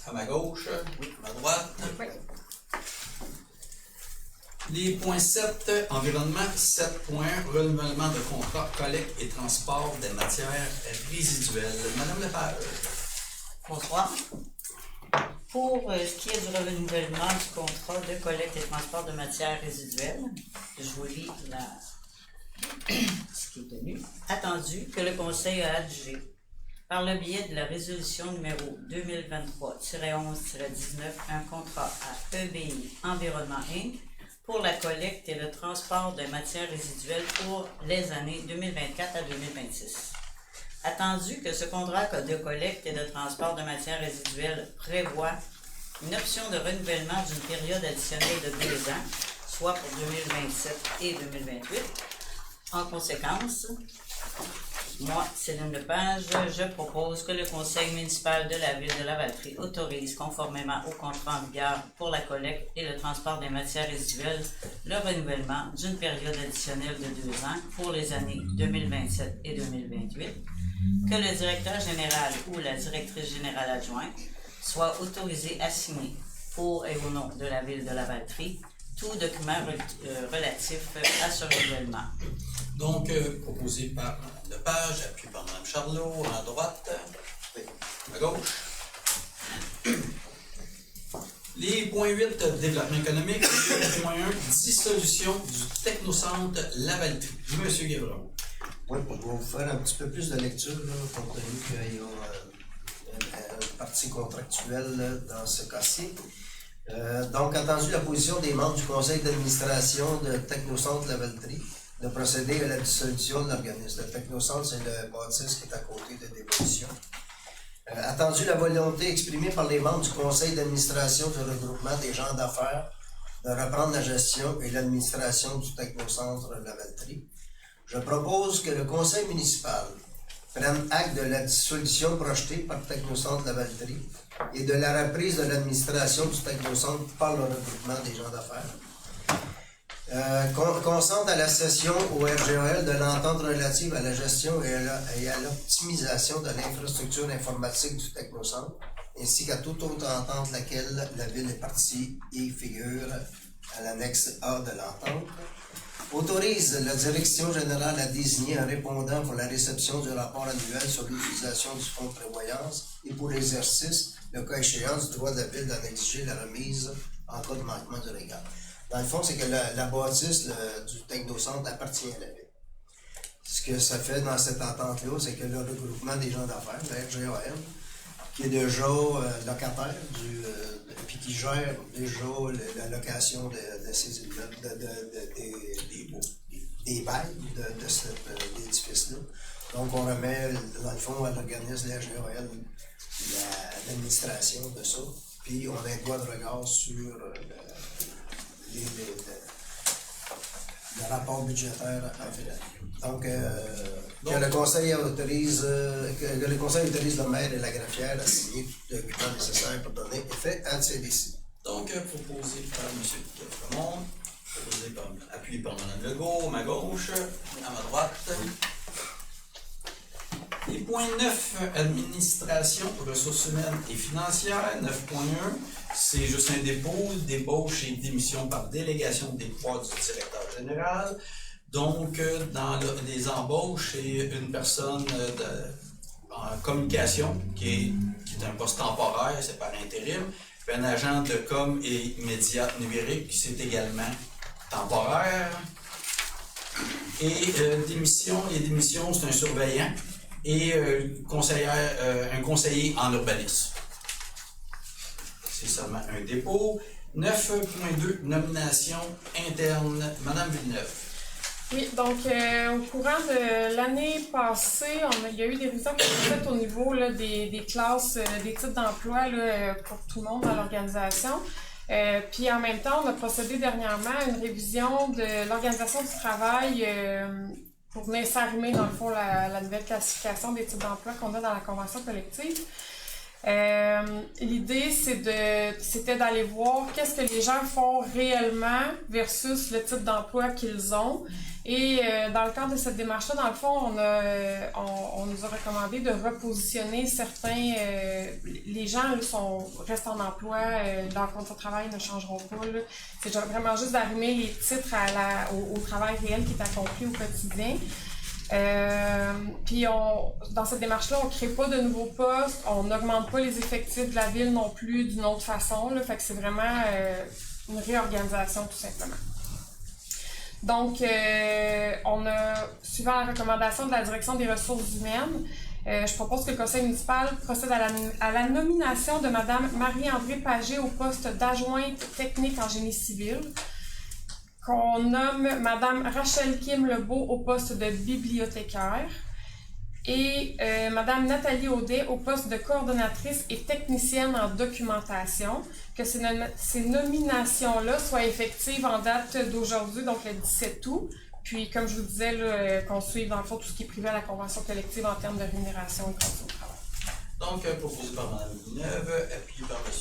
Speaker 1: à ma gauche, à ma droite.
Speaker 2: Oui.
Speaker 1: Les points 7, environnement, 7.1, renouvellement de contrat, collecte et transport des matières résiduelles. Mme Lepage.
Speaker 3: Bonsoir. Pour ce qui est du renouvellement du contrat de collecte et transport de matières résiduelles, je vous lis ce qui est tenu. Attendu que le Conseil a adjugé, par le biais de la résolution numéro 2023-11-19, un contrat à EBI Environnement Inc. pour la collecte et le transport de matières résiduelles pour les années 2024 à 2026. Attendu que ce contrat de collecte et de transport de matières résiduelles prévoit une option de renouvellement d'une période additionnelle de 2 ans, soit pour 2027 et 2028. En conséquence, moi, Céline Lepage, je propose que le Conseil municipal de la ville de Lavaltrie autorise, conformément au contrat en vigueur pour la collecte et le transport des matières résiduelles, le renouvellement d'une période additionnelle de 2 ans pour les années 2027 et 2028. Que le directeur général ou la directrice générale adjointe soit autorisé à signer pour et au nom de la ville de Lavaltrie tout document relatif à ce renouvellement.
Speaker 1: Donc, proposé par Mme Lepage, appuyé par Mme Charlot, à droite, à gauche. Les points 8, développement économique. Point 1, dissolution du technocentre Lavaltrie. M. Gavron.
Speaker 6: Oui, on va vous faire un petit peu plus de lecture, là, compte tenu qu'il y a une partie contractuelle là, dans ce cas-ci. Donc, attendu la position des membres du conseil d'administration de Technocentre Lavaltrie de procéder à la dissolution de l'organisme. Le Technocentre, c'est le bâtisse qui est à côté de démolition. Attendu la volonté exprimée par les membres du conseil d'administration du regroupement des gens d'affaires de reprendre la gestion et l'administration du Technocentre Lavaltrie. Je propose que le conseil municipal prenne acte de la dissolution projetée par Technocentre Lavaltrie et de la reprise de l'administration du Technocentre par le regroupement des gens d'affaires. Consente à la cession au RGOL de l'entente relative à la gestion et à l'optimisation de l'infrastructure informatique du Technocentre, ainsi qu'à toute autre entente laquelle la Ville est partie et figure à l'annexe A de l'entente. Autorise la Direction générale à désigner un répondant pour la réception du rapport annuel sur l'utilisation du fonds de prévoyance et pour l'exercice, le cas échéant, du droit de la Ville d'en exiger la remise en cas de manquement du regard. Dans le fond, c'est que la bâtisse du Technocentre appartient à la Ville. Ce que ça fait dans cette entente-là, c'est que le regroupement des gens d'affaires, le RGOL, qui est déjà locataire puis qui gère déjà la location de ces immeubles, des bails de cet édifice-là. Donc, on remet, dans le fond, à l'organisme, le RGOL, l'administration de ça, puis on a un droit de regard sur le rapport budgétaire en fait. Donc, que le Conseil autorise le maire et la greffière à signer tout document nécessaire pour donner effet à ces décisions.
Speaker 1: Donc, proposé par M. Guévremont, appuyé par Mme Legault, à ma gauche, à ma droite. Et point 9, administration, ressources humaines et financières. 9.1, c'est juste un dépôt, débauche et démission par délégation des pouvoirs du directeur général. Donc, dans les embauches, c'est une personne en communication qui est un poste temporaire, c'est par intérim, puis un agent de com et médias numériques qui c'est également temporaire. Et les démissions, c'est un surveillant et un conseiller en urbanisme. C'est seulement un dépôt. 9.2, nomination interne. Madame Villeneuve.
Speaker 4: Oui, donc au courant de l'année passée, il y a eu des révisions qui ont été faites au niveau là, des classes, des titres d'emploi pour tout le monde dans l'organisation. Puis en même temps, on a procédé dernièrement à une révision de l'organisation du travail pour venir s'arrimer, dans le fond, la nouvelle classification des types d'emploi qu'on a dans la convention collective. L'idée, c'était d'aller voir qu'est-ce que les gens font réellement versus le type d'emploi qu'ils ont. Et dans le cadre de cette démarche-là, dans le fond, on nous a recommandé de repositionner certains... les gens restent en emploi, leurs conditions de travail ne changeront pas. C'est vraiment juste d'arrimer les titres au travail réel qui est accompli au quotidien. Puis dans cette démarche-là, on ne crée pas de nouveaux postes, on n'augmente pas les effectifs de la ville non plus d'une autre façon. Fait que c'est vraiment une réorganisation tout simplement. Donc, on a, suivant la recommandation de la direction des ressources humaines, je propose que le conseil municipal procède à la nomination de Mme Marie-André Pagé au poste d'adjointe technique en génie civil, qu'on nomme Mme Rachel Kim Lebeau au poste de bibliothécaire et Mme Nathalie Audet au poste de coordonnatrice et technicienne en documentation, que ces nominations-là soient effectives en date d'aujourd'hui, donc le 17 août, puis comme je vous disais, qu'on suive dans le fond tout ce qui est privé à la convention collective en termes de rémunération et conditions de travail.
Speaker 1: Donc, proposé par Mme Villeneuve, appuyé par M.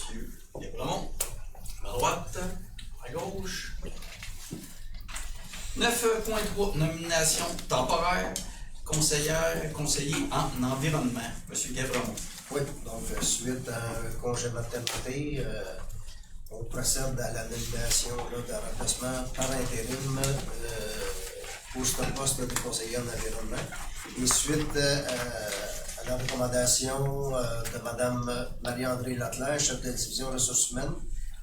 Speaker 1: Guévremont, à ma droite, à gauche. 9.3, nomination temporaire, conseiller en environnement, M. Guévremont.
Speaker 6: Oui, donc suite à un congé maternité, on procède à la nomination d'un remplacement par intérim pour ce poste de conseiller en environnement. Et suite à la recommandation de Mme Marie-André Leclerc, chef de la division ressources humaines,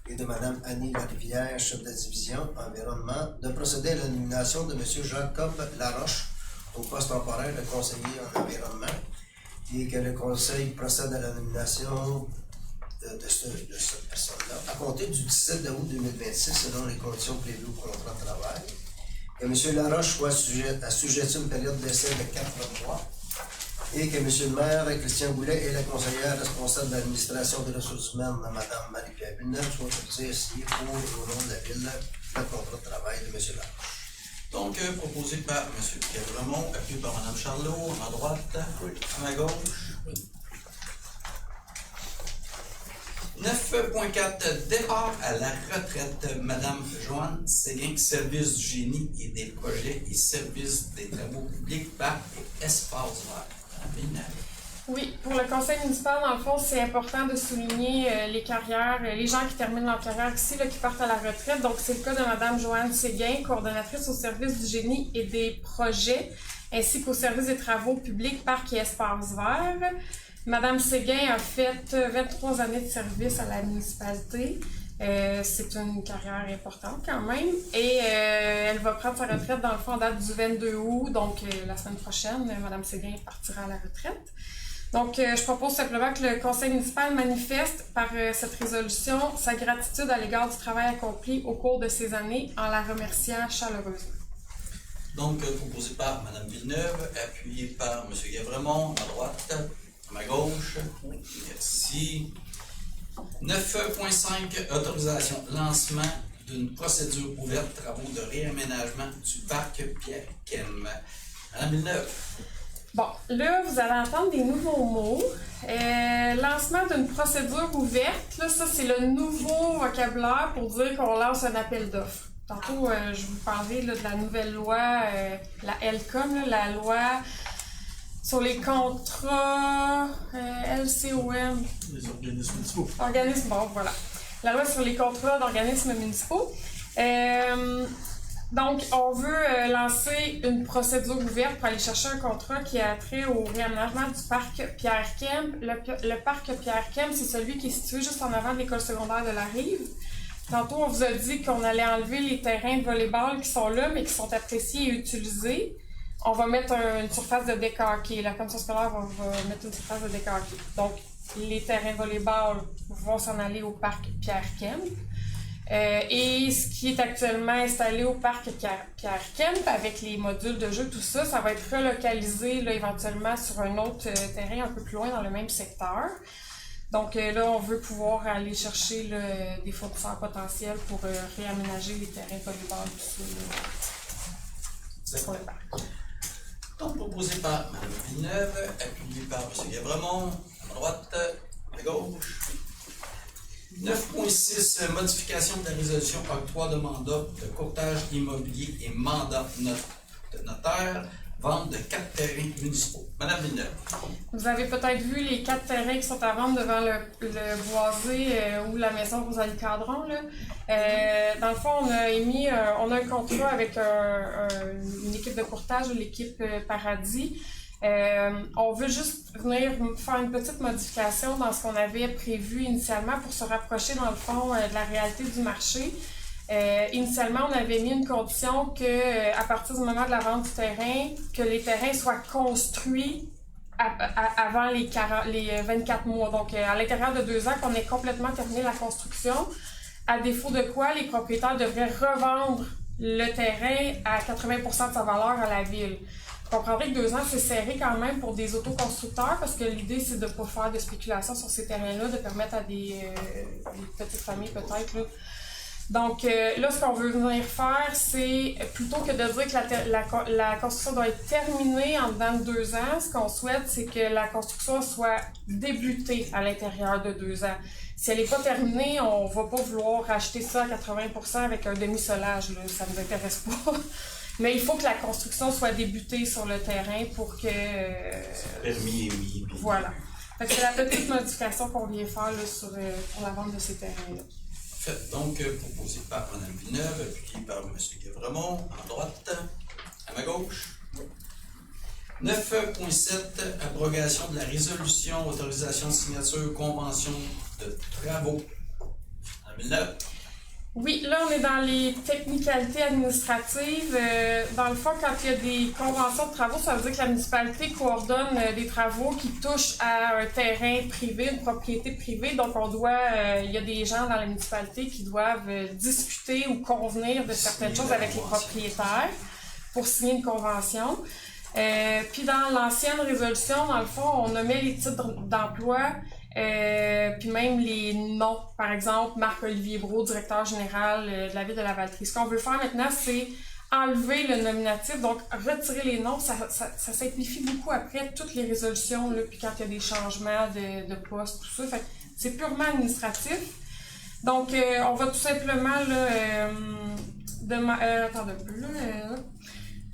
Speaker 6: et de Mme Annie Larivière, chef de la division environnement, de procéder à la nomination de M. Jacob Laroche au poste temporaire de conseiller en environnement et que le conseil procède à la nomination de cette personne-là à compter du 17 août 2026 selon les conditions prévues au contrat de travail. Que M. Laroche soit assujetti à une période d'essai de 4 mois et que M. le maire, Christian Goulet, et la conseillère responsable de l'administration des ressources humaines, Mme Marie-Pierre Villeneuve, soient autorisés à signer pour et au nom de la Ville le contrat de travail de M. Laroche.
Speaker 1: Donc, proposé par M. Guévremont, appuyé par Mme Charlot, à ma droite, à ma gauche. 9.4 départ à la retraite. Madame Joanne Séguin, service du génie et des projets et service des travaux publics, parcs et espaces verts.
Speaker 4: Oui, pour le conseil municipal, dans le fond, c'est important de souligner les carrières, les gens qui terminent leur carrière ici, là, qui partent à la retraite. Donc, c'est le cas de Mme Joanne Séguin, coordonnatrice au service du génie et des projets, ainsi qu'au service des travaux publics, parcs et espaces verts. Mme Séguin a fait 23 années de service à la municipalité. C'est une carrière importante quand même. Et elle va prendre sa retraite, dans le fond, en date du 22 août, donc la semaine prochaine, Mme Séguin partira à la retraite. Donc, je propose simplement que le conseil municipal manifeste par cette résolution sa gratitude à l'égard du travail accompli au cours de ces années en la remerciant chaleureusement.
Speaker 1: Donc, proposé par Mme Villeneuve, appuyé par M. Guévremont, à droite, à ma gauche. Merci. 9.5, autorisation, lancement d'une procédure ouverte, travaux de réaménagement du parc Pierre-Kem. Mme Villeneuve.
Speaker 4: Bon, là, vous allez entendre des nouveaux mots. Lancement d'une procédure ouverte, là, ça, c'est le nouveau vocabulaire pour dire qu'on lance un appel d'offres. Tantôt, je vous parlais là, de la nouvelle loi, la LCOM, là, la loi sur les contrats LCOM.
Speaker 1: Les organismes municipaux.
Speaker 4: Organismes, bon, voilà. La loi sur les contrats d'organismes municipaux. Donc, on veut lancer une procédure ouverte pour aller chercher un contrat qui a trait au réaménagement du parc Pierre-Kem. Le parc Pierre-Kem, c'est celui qui est situé juste en avant de l'école secondaire de la Rive. Tantôt, on vous a dit qu'on allait enlever les terrains de volleyball qui sont là, mais qui sont appréciés et utilisés. On va mettre une surface de décaqué. La commission scolaire va mettre une surface de décaqué. Donc, les terrains de volleyball vont s'en aller au parc Pierre-Kem. Et ce qui est actuellement installé au parc Pierre-Kemp avec les modules de jeu, tout ça, ça va être relocalisé là, éventuellement sur un autre terrain un peu plus loin dans le même secteur. Donc là, on veut pouvoir aller chercher là, des fournisseurs potentiels pour réaménager les terrains de volleyball, tout ça, pour le parc.
Speaker 1: Donc, proposé par Mme Villeneuve, appuyé par M. Guévremont, à droite, à gauche. 9.6, modification de la résolution octroi de mandat de courtage immobilier et mandat de notaire, vente de 4 terrains municipaux. Madame Villeneuve.
Speaker 4: Vous avez peut-être vu les 4 terrains qui sont à vendre devant le boisé ou la maison Rosalie Cadron. Là. Dans le fond, on a un contrat avec une équipe de courtage, l'équipe Paradis. On veut juste venir faire une petite modification dans ce qu'on avait prévu initialement pour se rapprocher, dans le fond, de la réalité du marché. Initialement, on avait mis une condition que, à partir du moment de la vente du terrain, que les terrains soient construits avant les 24 mois. Donc, à l'intérieur de 2 ans, qu'on ait complètement terminé la construction. À défaut de quoi, les propriétaires devraient revendre le terrain à 80% de sa valeur à la ville. Vous comprendrez que 2 ans, c'est serré quand même pour des autoconstructeurs parce que l'idée, c'est de ne pas faire de spéculation sur ces terrains-là, de permettre à des petites familles peut-être. Là. Donc là, ce qu'on veut venir faire, c'est plutôt que de dire que la construction doit être terminée en dedans de 2 ans, ce qu'on souhaite, c'est que la construction soit débutée à l'intérieur de 2 ans. Si elle n'est pas terminée, on ne va pas vouloir racheter ça à 80% avec un demi-solage, là, ça ne nous intéresse pas. Mais il faut que la construction soit débutée sur le terrain pour que...
Speaker 1: Permis et oui.
Speaker 4: Voilà. C'est la petite modification qu'on vient faire là, pour la vente de ces terrains-là.
Speaker 1: Fait, donc, proposé par Mme Villeneuve, appuyé par M. Guévremont, à droite, à ma gauche. 9.7, abrogation de la résolution, autorisation de signature, convention de travaux. Mme Villeneuve.
Speaker 4: Oui, là, on est dans les technicalités administratives. Dans le fond, quand il y a des conventions de travaux, ça veut dire que la municipalité coordonne des travaux qui touchent à un terrain privé, une propriété privée. Donc, il y a des gens dans la municipalité qui doivent discuter ou convenir de certaines choses avec les propriétaires pour signer une convention. Puis dans l'ancienne résolution, dans le fond, on nommait les titres d'emploi. Puis même les noms, par exemple, Marc-Olivier Brault, directeur général de la ville de la Valtrie. Ce qu'on veut faire maintenant, c'est enlever le nominatif, donc retirer les noms, ça simplifie beaucoup après toutes les résolutions, là, puis quand il y a des changements de poste, tout ça. Fait C'est purement administratif. Donc, on va tout simplement là, attendez un peu, là,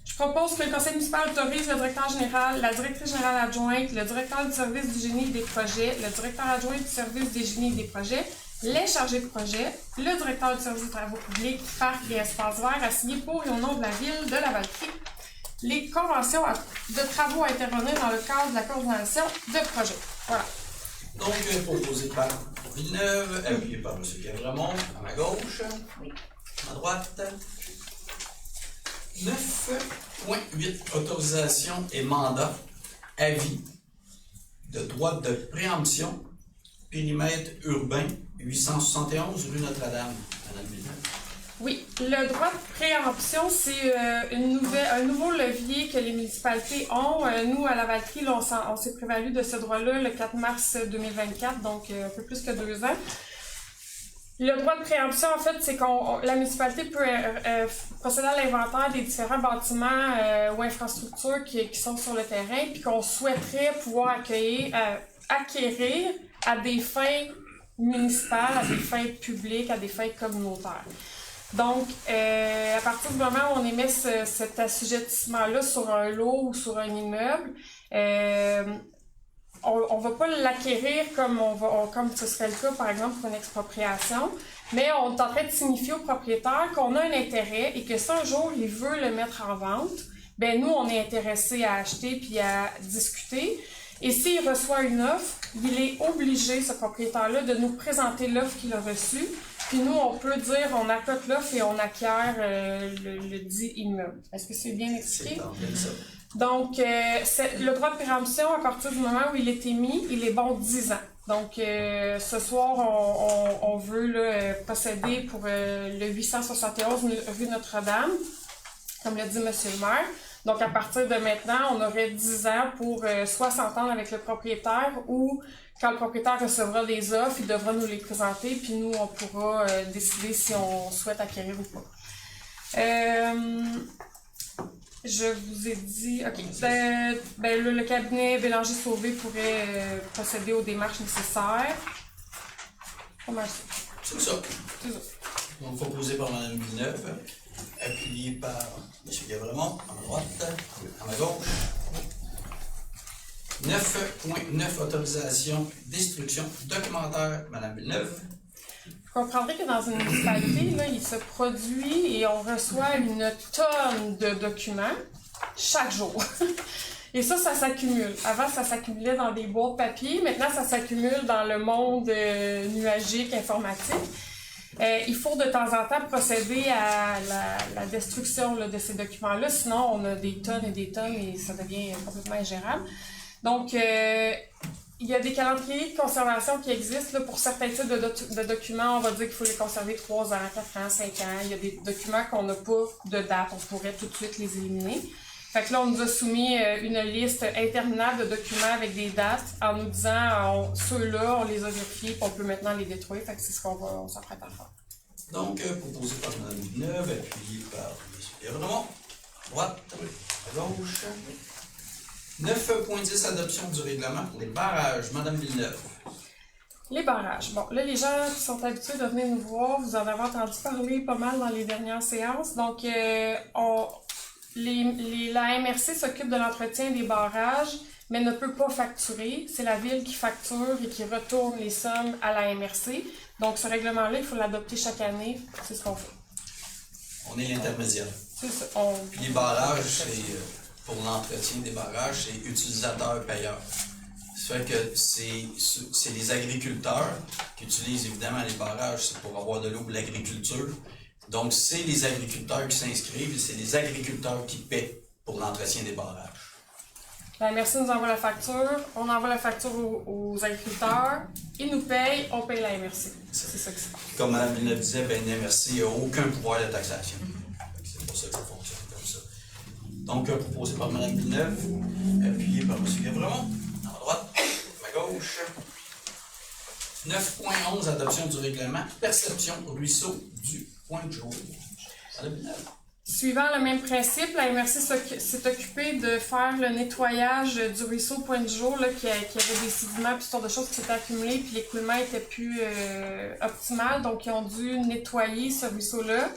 Speaker 4: je propose que le conseil municipal autorise le directeur général, la directrice générale adjointe, le directeur du service du génie et des projets, le directeur adjoint du service des génies et des projets, les chargés de projet, le directeur du service des travaux publics, parcs et espaces verts à signer pour et au nom de la ville de Lavaltrie les conventions de travaux à intervenir dans le cadre de la coordination de projet. Voilà.
Speaker 1: Donc, proposé par Villeneuve, appuyé par M. Gavremont, à ma gauche,
Speaker 3: Oui.
Speaker 1: à ma droite. 9.8, autorisation et mandat, avis de droit de préemption, périmètre urbain, 871 rue Notre-Dame. Madame Villeneuve.
Speaker 4: Oui, le droit de préemption, c'est un nouveau levier que les municipalités ont. Nous, à Lavaltrie, là, on s'est prévalu de ce droit-là le 4 mars 2024, donc un peu plus que 2 ans. Le droit de préemption, en fait, c'est que la municipalité peut procéder à l'inventaire des différents bâtiments ou infrastructures qui sont sur le terrain, puis qu'on souhaiterait pouvoir acquérir à des fins municipales, à des fins publiques, à des fins communautaires. Donc, à partir du moment où on émet cet assujettissement-là sur un lot ou sur un immeuble, on ne va pas l'acquérir comme ce serait le cas, par exemple, pour une expropriation, mais on est en train de signifier au propriétaire qu'on a un intérêt et que si un jour il veut le mettre en vente, ben nous, on est intéressé à acheter puis à discuter. Et s'il reçoit une offre, il est obligé, ce propriétaire-là, de nous présenter l'offre qu'il a reçue. Puis nous, on peut dire, on accote l'offre et on acquiert le dit immeuble. Est-ce que c'est bien expliqué?
Speaker 1: C'est en plein ça.
Speaker 4: Donc, le droit de préemption, à partir du moment où il est émis, il est bon 10 ans. Donc, ce soir, on veut là, procéder pour le 871 rue Notre-Dame, comme l'a dit M. le maire. Donc, à partir de maintenant, on aurait 10 ans pour soit s'entendre avec le propriétaire ou, quand le propriétaire recevra des offres, il devra nous les présenter, puis nous, on pourra décider si on souhaite acquérir ou pas. Je vous ai dit... OK. Le cabinet Bélanger-Sauvé pourrait procéder aux démarches nécessaires. Comment c'est?
Speaker 1: C'est ça.
Speaker 4: C'est ça.
Speaker 1: Donc, proposé par Mme Villeneuve, appuyé par M. Gavremont, à ma droite, à ma gauche. 9.9, autorisation d'instruction documentaire, Mme Villeneuve.
Speaker 4: Vous comprendrez que dans une municipalité, là, il se produit et on reçoit une tonne de documents chaque jour. Et ça s'accumule. Avant, ça s'accumulait dans des boîtes papier. Maintenant, ça s'accumule dans le monde nuagique, informatique. Il faut de temps en temps procéder à la destruction là, de ces documents-là. Sinon, on a des tonnes et ça devient complètement ingérable. Donc, il y a des calendriers de conservation qui existent. Là, pour certains types de documents, on va dire qu'il faut les conserver 3 ans, 4 ans, 5 ans. Il y a des documents qu'on n'a pas de date. On pourrait tout de suite les éliminer. Fait que là, on nous a soumis une liste interminable de documents avec des dates en nous disant ceux-là, on les a vérifiés et on peut maintenant les détruire. Fait que c'est ce qu'on s'apprête à faire.
Speaker 1: Donc, proposé par Mme Villeneuve, appuyé par M. Gavremont, à droite, à gauche. 9.10, adoption du règlement pour les barrages, Mme Villeneuve.
Speaker 4: Les barrages. Bon, là, les gens qui sont habitués de venir nous voir, vous en avez entendu parler pas mal dans les dernières séances. Donc, la MRC s'occupe de l'entretien des barrages, mais ne peut pas facturer. C'est la ville qui facture et qui retourne les sommes à la MRC. Donc, ce règlement-là, il faut l'adopter chaque année. C'est ce qu'on fait.
Speaker 1: On est l'intermédiaire.
Speaker 4: C'est ça.
Speaker 1: Puis les barrages, c'est pour l'entretien des barrages, c'est utilisateur-payeur. Ça fait que c'est les agriculteurs qui utilisent évidemment les barrages, c'est pour avoir de l'eau pour l'agriculture. Donc, c'est les agriculteurs qui s'inscrivent et c'est les agriculteurs qui paient pour l'entretien des barrages.
Speaker 4: La MRC nous envoie la facture, on envoie la facture aux agriculteurs, ils nous payent, on paye la MRC. C'est ça que c'est.
Speaker 1: Comme Mme Villeneuve disait, ben, une MRC n'a aucun pouvoir de taxation. C'est pour ça que ça fonctionne comme ça. Donc, proposé par Mme Villeneuve, appuyé par M. Gavremont, à droite, à gauche. 9.11, adoption du règlement, perception ruisseau du Point de jour. Mme Villeneuve.
Speaker 4: Suivant le même principe, la MRC s'est occupée de faire le nettoyage du ruisseau Pointe-du-Jour, là, qui avait des sédiments et toutes sortes de choses qui s'étaient accumulées, puis l'écoulement était plus optimal, donc ils ont dû nettoyer ce ruisseau-là.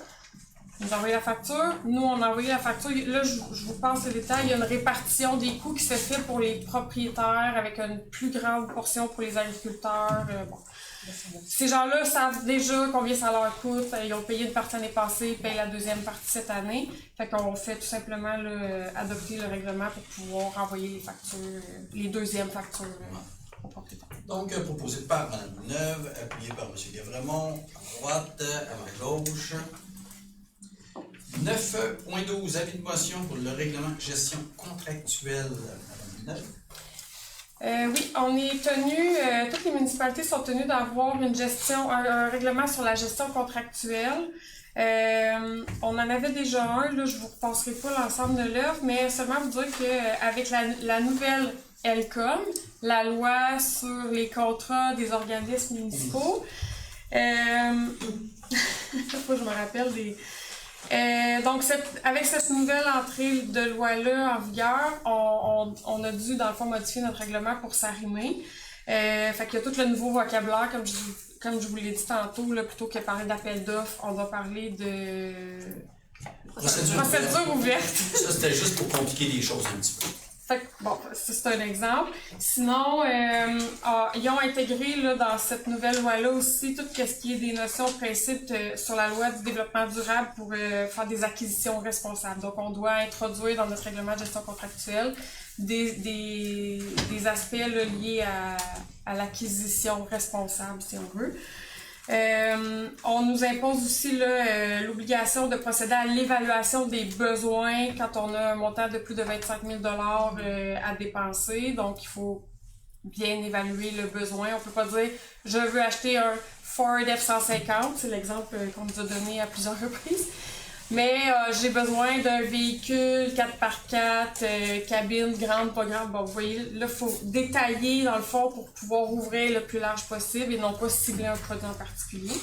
Speaker 4: Ils nous ont envoyé la facture. Nous, on a envoyé la facture. Là, je vous passe les détails. Il y a une répartition des coûts qui se fait pour les propriétaires avec une plus grande portion pour les agriculteurs. Bon. Ces gens-là savent déjà combien ça leur coûte. Ils ont payé une partie l'année passée, ils payent la deuxième partie cette année. Fait qu'on fait tout simplement là, adopter le règlement pour pouvoir envoyer les factures, les deuxièmes factures aux propriétaires.
Speaker 1: Donc, proposé par Mme Villeneuve, appuyé par M. Guévremont, à droite, à ma gauche. 9.12, avis de motion pour le règlement gestion contractuelle. Mme Villeneuve.
Speaker 4: Oui, on est tenu, toutes les municipalités sont tenues d'avoir une gestion, un règlement sur la gestion contractuelle. On en avait déjà un, là, je vous repasserai pas l'ensemble de l'œuvre, mais seulement vous dire qu'avec la nouvelle LCOM, la loi sur les contrats des organismes municipaux, faut que je me rappelle des... donc, avec cette nouvelle entrée de loi-là en vigueur, on a dû, dans le fond, modifier notre règlement pour s'arrimer. Fait qu'il y a tout le nouveau vocabulaire, comme je vous l'ai dit tantôt, là, plutôt que parler d'appel d'offres, on va parler de procédure ouverte.
Speaker 1: Ça, c'était juste pour compliquer les choses un petit peu.
Speaker 4: Fait que, bon, c'est un exemple. Sinon, ils ont intégré là, dans cette nouvelle loi-là aussi tout ce qui est des notions, principes sur la loi du développement durable pour faire des acquisitions responsables. Donc, on doit introduire dans notre règlement de gestion contractuelle des aspects là, liés à l'acquisition responsable, si on veut. On nous impose aussi l'obligation de procéder à l'évaluation des besoins quand on a un montant de plus de 25 000 à dépenser. Donc, il faut bien évaluer le besoin. On peut pas dire « je veux acheter un Ford F-150 », c'est l'exemple qu'on nous a donné à plusieurs reprises. Mais j'ai besoin d'un véhicule 4x4, cabine grande, pas grande. Bon, vous voyez, là, il faut détailler dans le fond pour pouvoir ouvrir le plus large possible et non pas cibler un produit en particulier.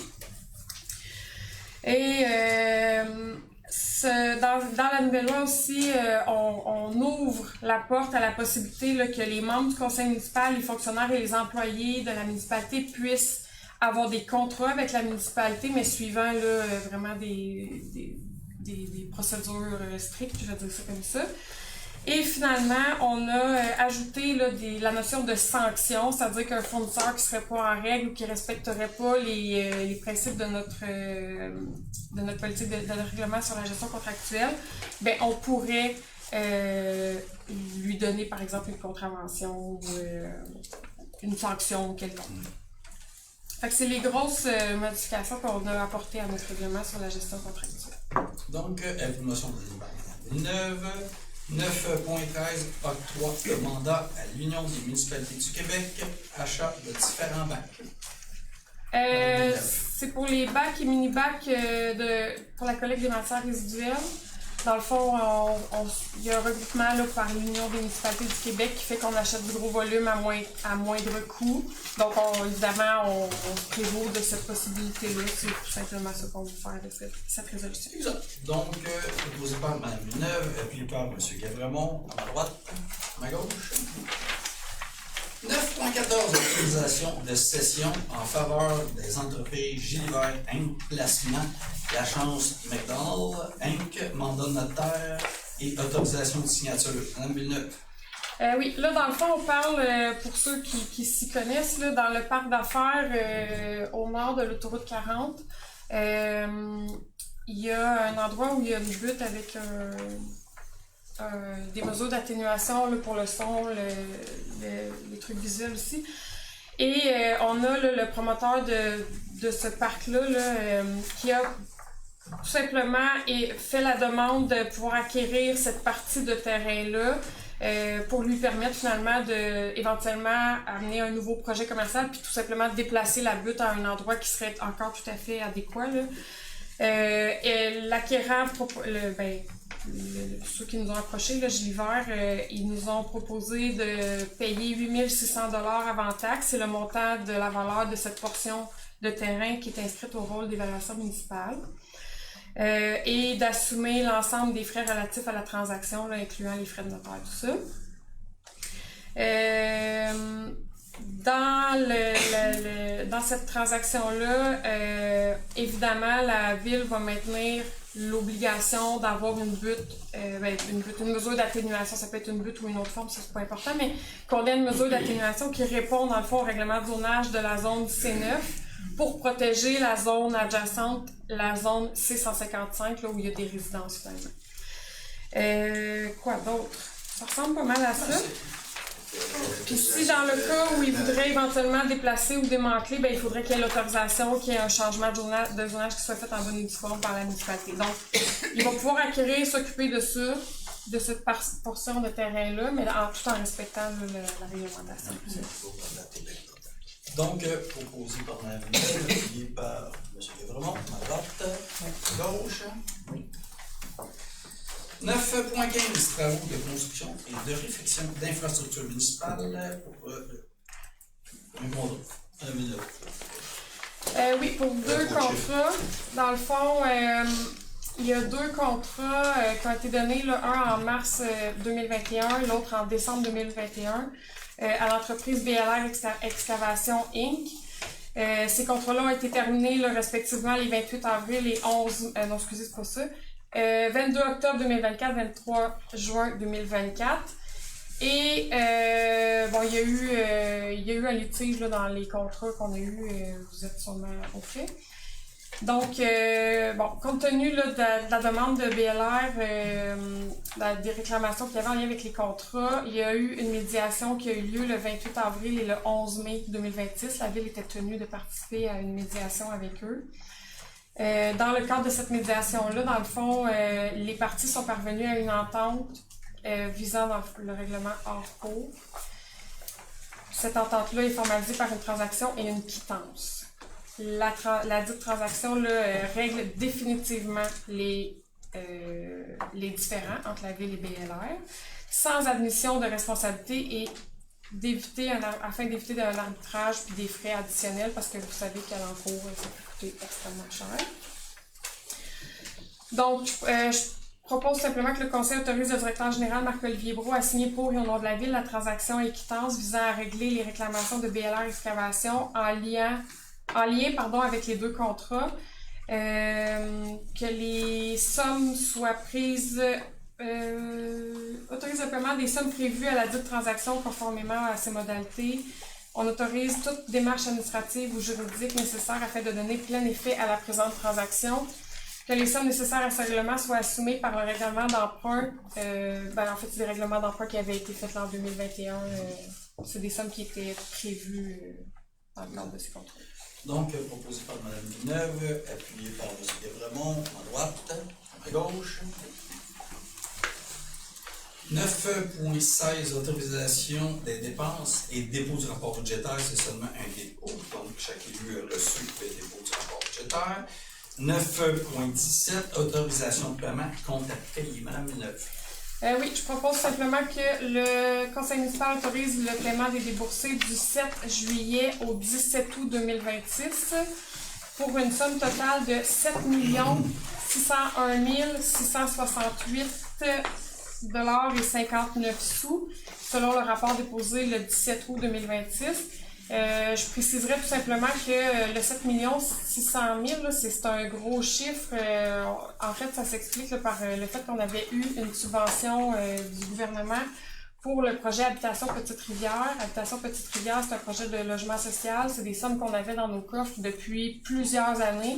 Speaker 4: Et dans la nouvelle loi aussi, on ouvre la porte à la possibilité là, que les membres du conseil municipal, les fonctionnaires et les employés de la municipalité puissent avoir des contrats avec la municipalité, mais suivant là, vraiment des procédures strictes, je vais dire ça comme ça. Et finalement, on a ajouté là, la notion de sanction, c'est-à-dire qu'un fournisseur qui ne serait pas en règle ou qui ne respecterait pas les principes de notre politique de règlement sur la gestion contractuelle, ben on pourrait lui donner par exemple une contravention ou une sanction quelconque. Fait que c'est les grosses modifications qu'on a apportées à notre règlement sur la gestion contractuelle. Donc,
Speaker 1: information de Villeneuve. 9.13, octroi de mandat à l'Union des municipalités du Québec, achat de différents bacs.
Speaker 4: C'est pour les bacs et mini-bacs pour la collecte des matières résiduelles. Dans le fond, il y a un regroupement là, par l'Union des municipalités du Québec qui fait qu'on achète du gros volume à moindre coût. Donc, évidemment, on se prévaut de cette possibilité-là. C'est tout simplement ce qu'on veut faire de cette résolution.
Speaker 1: Exact. Donc, proposé par Mme Villeneuve, appuyé par M. Guévremont, à ma droite, à ma gauche. 9.14, autorisation de cession en faveur des entreprises Gilbert Inc. Placement, La Chance McDonald Inc. Mandat de notaire et autorisation de signature. Mme Villeneuve.
Speaker 4: Oui, là, dans le fond, on parle, pour ceux qui s'y connaissent, là, dans le parc d'affaires au nord de l'autoroute 40, il y a un endroit où il y a une butte avec des mesures d'atténuation pour le son, les trucs visuels aussi. Et on a là, le promoteur de ce parc-là qui a tout simplement fait la demande de pouvoir acquérir cette partie de terrain-là pour lui permettre finalement éventuellement amener un nouveau projet commercial puis tout simplement déplacer la butte à un endroit qui serait encore tout à fait adéquat. L'acquérant, ceux qui nous ont approchés, Gilbert, ils nous ont proposé de payer 8 600 $ avant taxe. C'est le montant de la valeur de cette portion de terrain qui est inscrite au rôle d'évaluation municipale. et d'assumer l'ensemble des frais relatifs à la transaction, là, incluant les frais de notaire, tout ça. Dans cette transaction-là, évidemment, la Ville va maintenir l'obligation d'avoir une mesure d'atténuation. Ça peut être une butte ou une autre forme, ça c'est pas important, mais qu'on ait une mesure d'atténuation qui répond, dans le fond, au règlement de zonage de la zone C9 pour protéger la zone adjacente, la zone C155, là où il y a des résidences, finalement. Quoi d'autre? Ça ressemble pas mal à ça. Puis si dans le cas où il voudrait éventuellement déplacer ou démanteler, ben il faudrait qu'il y ait l'autorisation, qu'il y ait un changement de zonage qui soit fait en bonne et due forme par la municipalité. Donc, il va pouvoir acquérir, s'occuper de ça, de cette portion de terrain-là, mais tout en respectant la réglementation.
Speaker 1: Donc, proposé par Mme Minneuve, appuyé par M. Guévremont, à droite, à gauche.
Speaker 3: Oui.
Speaker 1: 9.15, travaux de construction et de réfection d'infrastructures municipales pour Mme Minneuve.
Speaker 4: Oui, pour deux contrats. Dans le fond, il y a deux contrats qui ont été donnés, là, un en mars 2021 et l'autre en décembre 2021 à l'entreprise BLR Excavation Inc. Ces contrats-là ont été terminés là, respectivement les 28 avril et 11... non, excusez, c'est pas ça. 22 octobre 2024, 23 juin 2024. Et bon, il y a eu un litige là, dans les contrats qu'on a eu, vous êtes sûrement au fait. Donc, bon, compte tenu là, de la demande de BLR, des réclamations qu'il y avait en lien avec les contrats, il y a eu une médiation qui a eu lieu le 28 avril et le 11 mai 2026. La Ville était tenue de participer à une médiation avec eux. Dans le cadre de cette médiation-là, dans le fond, les parties sont parvenues à une entente visant dans le règlement hors cours. Cette entente-là est formalisée par une transaction et une quittance. La dite transaction là, règle définitivement les différends entre la Ville et BLR, sans admission de responsabilité et afin d'éviter un arbitrage et des frais additionnels, parce que vous savez qu'à l'encours, ça peut coûter extrêmement cher. Donc, je propose simplement que le Conseil autorise le directeur général Marc-Olivier Brault à signer pour et au nom de la Ville la transaction et quittance visant à régler les réclamations de BLR Excavation en lien avec les deux contrats, que les sommes soient prises, autorise le paiement des sommes prévues à la dite transaction conformément à ces modalités. On autorise toute démarche administrative ou juridique nécessaire afin de donner plein effet à la présente transaction. Que les sommes nécessaires à ce règlement soient assumées par un règlement d'emprunt. En fait, c'est des règlements d'emprunt qui avaient été faits en 2021. C'est des sommes qui étaient prévues dans le cadre de ces contrats.
Speaker 1: Donc, proposé par Mme Minneuve, appuyé par M. Guévremont, à droite, à gauche. 9.16, autorisation des dépenses et dépôt du rapport budgétaire, c'est seulement un dépôt. Donc, chaque élu a reçu le dépôt du rapport budgétaire. 9.17, autorisation de paiement, compte à payer. Mme Minneuve.
Speaker 4: Oui, je propose simplement que le Conseil municipal autorise le paiement des déboursés du 7 juillet au 17 août 2026 pour une somme totale de 7 601 668 $ et 59 sous, selon le rapport déposé le 17 août 2026. Je préciserai tout simplement que le 7 600 000, là, c'est un gros chiffre. En fait, ça s'explique par le fait qu'on avait eu une subvention du gouvernement pour le projet Habitation Petite-Rivière. Habitation Petite-Rivière, c'est un projet de logement social. C'est des sommes qu'on avait dans nos coffres depuis plusieurs années.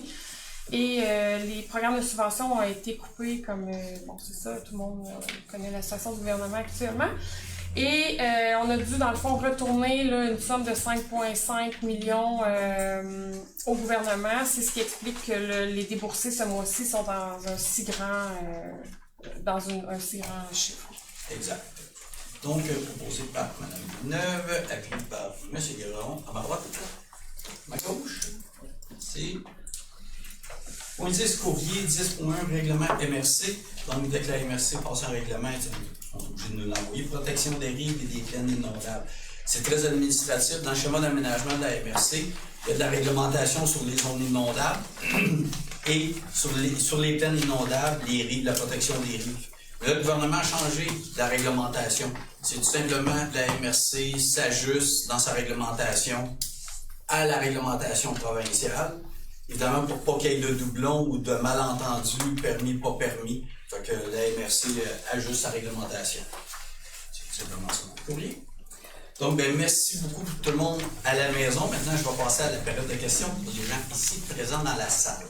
Speaker 4: Et les programmes de subvention ont été coupés comme... bon, c'est ça, tout le monde connaît la situation du gouvernement actuellement. Et on a dû, dans le fond, retourner là, une somme de 5,5 millions au gouvernement. C'est ce qui explique que les déboursés ce mois-ci sont dans un si grand, un si grand chiffre.
Speaker 1: Exact. Donc, proposé par Mme Minneuve, appuyé par M. Guévremont, à ma droite, à ma gauche. C'est... Point 10, courrier 10.1, règlement MRC. Donc, dès que la MRC passe en règlement, on est obligé de nous l'envoyer. Protection des rives et des plaines inondables. C'est très administratif. Dans le schéma d'aménagement de la MRC, il y a de la réglementation sur les zones inondables. et sur les plaines inondables, les rives, la protection des rives. Mais là, le gouvernement a changé la réglementation. C'est tout simplement que la MRC s'ajuste dans sa réglementation à la réglementation provinciale. Évidemment, pour pas qu'il y ait de doublons ou de malentendus, permis, pas permis. Fait que la MRC ajuste sa réglementation. C'est simplement ça mon courrier. Donc, ben, merci beaucoup pour tout le monde à la maison. Maintenant, je vais passer à la période de questions pour les gens ici présents dans la salle.